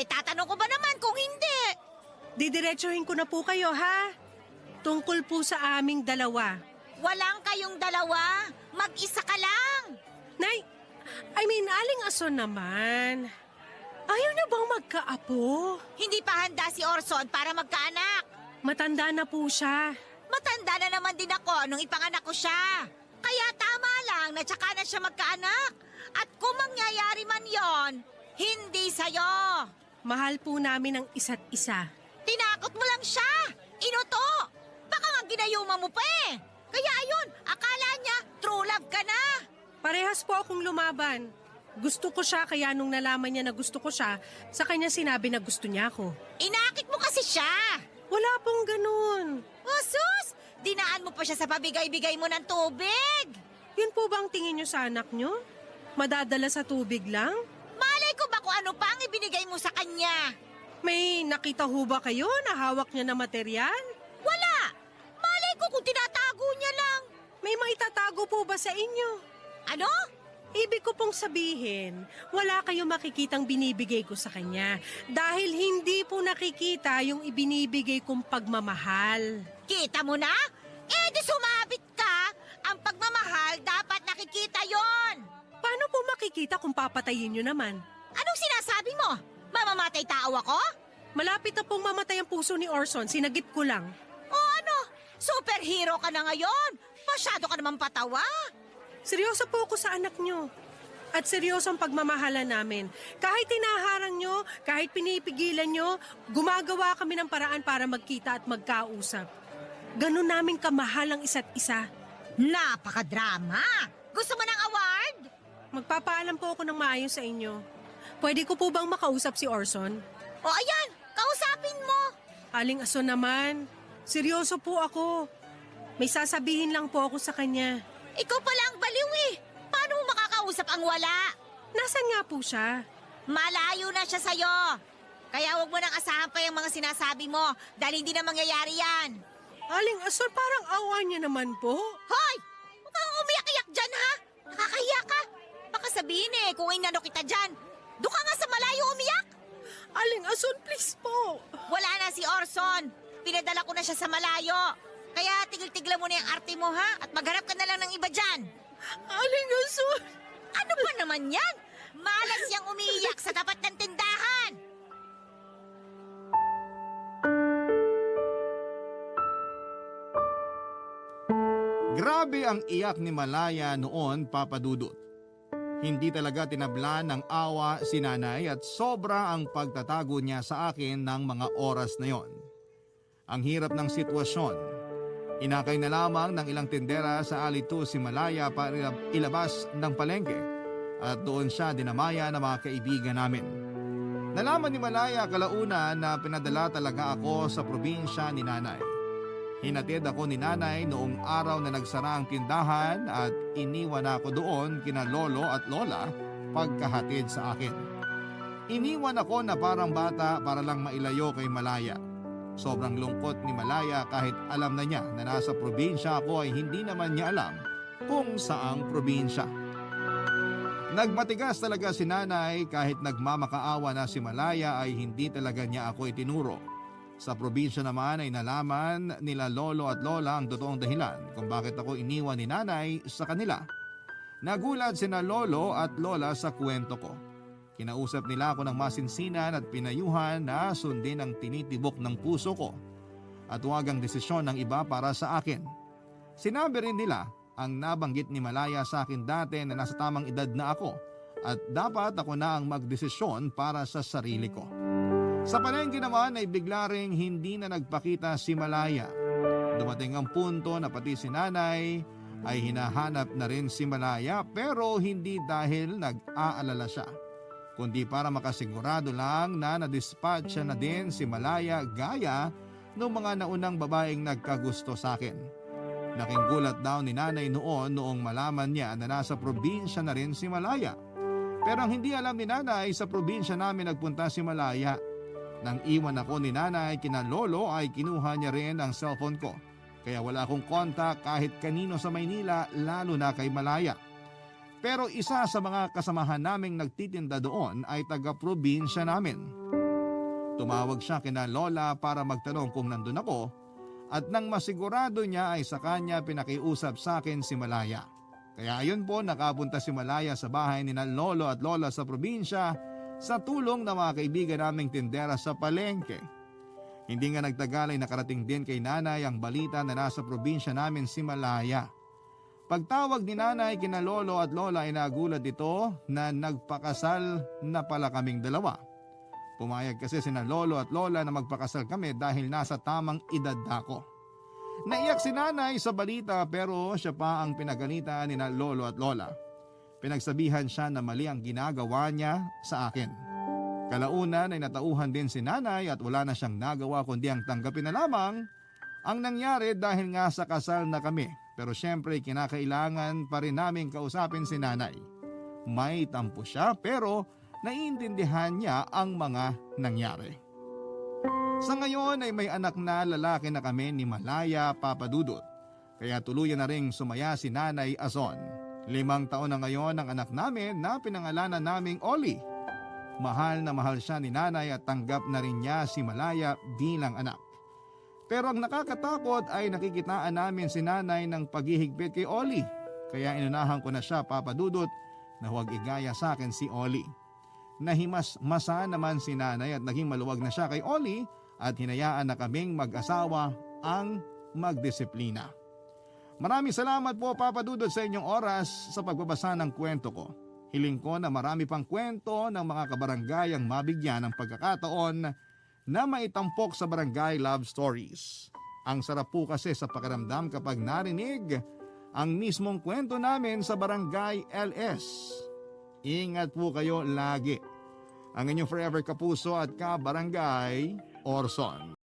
Tatanong ko ba naman kung hindi? Didiretsuhin ko na po kayo, ha? Tungkol po sa aming dalawa. Walang kayong dalawa. Mag-isa ka lang. Nay, Aling Ason naman. Ayaw na bang magkaapo? Hindi pa handa si Orson para magkaanak. Matanda na po siya. Matanda na naman din ako nung ipanganak ko siya. Kaya tama lang na tsaka na siya magkaanak. At kung mangyayari man yon, hindi sa'yo. Mahal po namin ang isa't isa. Tinakot mo lang siya! Inuto! Baka nga ginayuma mo pa eh! Kaya ayun, akala niya true love ka na! Parehas po akong lumaban. Gusto ko siya kaya nung nalaman niya na gusto ko siya, sa kanya sinabi na gusto niya ako. Inakit mo kasi siya! Wala pong ganun. Oh, sus! Dinaan mo pa siya sa pabigay-bigay mo ng tubig! Yun po ba ang tingin niyo sa anak niyo? Madadala sa tubig lang? Malay ko ba kung ano pa ang ibinigay mo sa kanya? May nakita ho ba kayo na hawak niya na material? Wala! Malay ko kung tinatago niya lang! May maitatago po ba sa inyo? Ano? Ibig ko pong sabihin, wala kayong makikitang binibigay ko sa kanya dahil hindi po nakikita yung ibinibigay kong pagmamahal. Kita mo na? Eh di sumabit ka! Ang pagmamahal dapat nakikita yon. Paano po makikita kung papatayin nyo naman? Anong sinasabi mo? Mamamatay tao ako? Malapit na pong mamatay ang puso ni Orson, sinagip ko lang. O ano? Superhero ka na ngayon? Masyado ka naman patawa. Seryoso po ako sa anak nyo. At seryoso ang pagmamahala namin. Kahit tinaharang nyo, kahit pinipigilan nyo, gumagawa kami ng paraan para magkita at magkausap. Ganun namin kamahal ang isa't isa. Napakadrama! Gusto mo ng award? Magpapaalam po ako ng maayos sa inyo. Pwede ko po bang makausap si Orson? O ayan, kausapin mo. Aling Aso naman, seryoso po ako. May sasabihin lang po ako sa kanya. Ikaw pala ang baliw eh. Paano mo makakausap ang wala? Nasaan nga po siya? Malayo na siya sa'yo. Kaya huwag mo nang asahan pa yung mga sinasabi mo dahil hindi na mangyayari yan. Aling Aso, parang awa niya naman po. Hoy! Huwag kang umiyak-iyak dyan ha! Nakakahiya ka. Baka sabihin eh kung inano kita dyan. Doon ka nga sa malayo umiyak. Aling Ason, please po. Wala na si Orson. Pinadala ko na siya sa malayo. Kaya tigil-tiglan mo na yung arte mo ha at maghanap ka na lang ng iba dyan. Aling Ason. Ano ba naman yan? Malas siyang umiiyak sa tapat ng tindahan. Grabe ang iyak ni Malaya noon, Papa Dudut. Hindi talaga tinablan ng awa si nanay at sobra ang pagtatago niya sa akin ng mga oras na yon. Ang hirap ng sitwasyon. Inakay na lamang ng ilang tindera sa alito si Malaya para ilabas ng palengke at doon siya dinamaya ng mga kaibigan namin. Nalaman ni Malaya kalauna na pinadala talaga ako sa probinsya ni nanay. Hinatid ako ni nanay noong araw na nagsara ang tindahan at iniwan ako doon kina lolo at lola pagkahatid sa akin. Iniwan ako na parang bata para lang mailayo kay Malaya. Sobrang lungkot ni Malaya kahit alam na niya na nasa probinsya ako ay hindi naman niya alam kung saang probinsya. Nagmatigas talaga si nanay kahit nagmamakaawa na si Malaya ay hindi talaga niya ako itinuro. Sa probinsya naman ay nalaman nila lolo at lola ang totoong dahilan kung bakit ako iniwan ni nanay sa kanila. Nagulat sina lolo at lola sa kwento ko. Kinausap nila ako ng masinsinan at pinayuhan na sundin ang tinitibok ng puso ko at huwag ang desisyon ng iba para sa akin. Sinabi rin nila ang nabanggit ni Malaya sa akin dati na nasa tamang edad na ako at dapat ako na ang magdesisyon para sa sarili ko. Sa palengke naman ay bigla ring hindi na nagpakita si Malaya. Dumating ang punto na pati si nanay ay hinahanap na rin si Malaya pero hindi dahil nag-aalala siya, kundi para makasigurado lang na na-dispatch na din si Malaya gaya ng mga naunang babaeng nagkagusto sa akin. Nakinggulat daw ni nanay noong malaman niya na nasa probinsya na rin si Malaya. Pero ang hindi alam ni nanay, sa probinsya namin nagpunta si Malaya. Nang iwan ako ni nanay kina lolo ay kinuha niya rin ang cellphone ko. Kaya wala akong kontak kahit kanino sa Maynila, lalo na kay Malaya. Pero isa sa mga kasamahan naming nagtitinda doon ay taga-probinsya namin. Tumawag siya kina lola para magtanong kung nandun ako at nang masigurado niya ay sa kanya pinakiusap sa akin si Malaya. Kaya ayun po, nakapunta si Malaya sa bahay ni lolo at lola sa probinsya sa tulong ng mga kaibigan naming tindera sa palengke. Hindi nga nagtagal ay nakarating din kay nanay ang balita na nasa probinsya namin si Malaya. Pagtawag ni nanay kina lolo at lola ay nagulat ito na nagpakasal na pala kaming dalawa. Pumayag kasi sina lolo at lola na magpakasal kami dahil nasa tamang edad na ako. Naiyak si nanay sa balita pero siya pa ang pinagalitan ni na lolo at lola. Pinagsabihan siya na mali ang ginagawa niya sa akin. Kalaunan ay natauhan din si nanay at wala na siyang nagawa kundi ang tanggapin na lamang ang nangyari dahil nga sa kasal na kami. Pero syempre kinakailangan pa rin namin kausapin si nanay. May tampo siya pero naiintindihan niya ang mga nangyari. Sa ngayon ay may anak na lalaki na kami ni Malaya Papadudot. Kaya tuluyan na ring sumaya si Nanay Azon. 5 taon na ngayon ang anak namin na pinangalanan naming Oli. Mahal na mahal siya ni nanay at tanggap na rin niya si Malaya bilang anak. Pero ang nakakatakot ay nakikitaan namin si nanay ng paghihigpit kay Oli. Kaya inunahan ko na siya, Papa Dudut, na huwag igaya sa akin si Oli. Nahimas-masa naman si nanay at naging maluwag na siya kay Oli at hinayaan na kaming mag-asawa ang magdisiplina. Maraming salamat po, Papa Dudut, sa inyong oras sa pagbabasa ng kwento ko. Hiling ko na marami pang kwento ng mga kabarangay ang mabigyan ng pagkakataon na maitampok sa Barangay Love Stories. Ang sarap po kasi sa pakiramdam kapag narinig ang mismong kwento namin sa Barangay LS. Ingat po kayo lagi. Ang inyong forever kapuso at ka-barangay, Orson.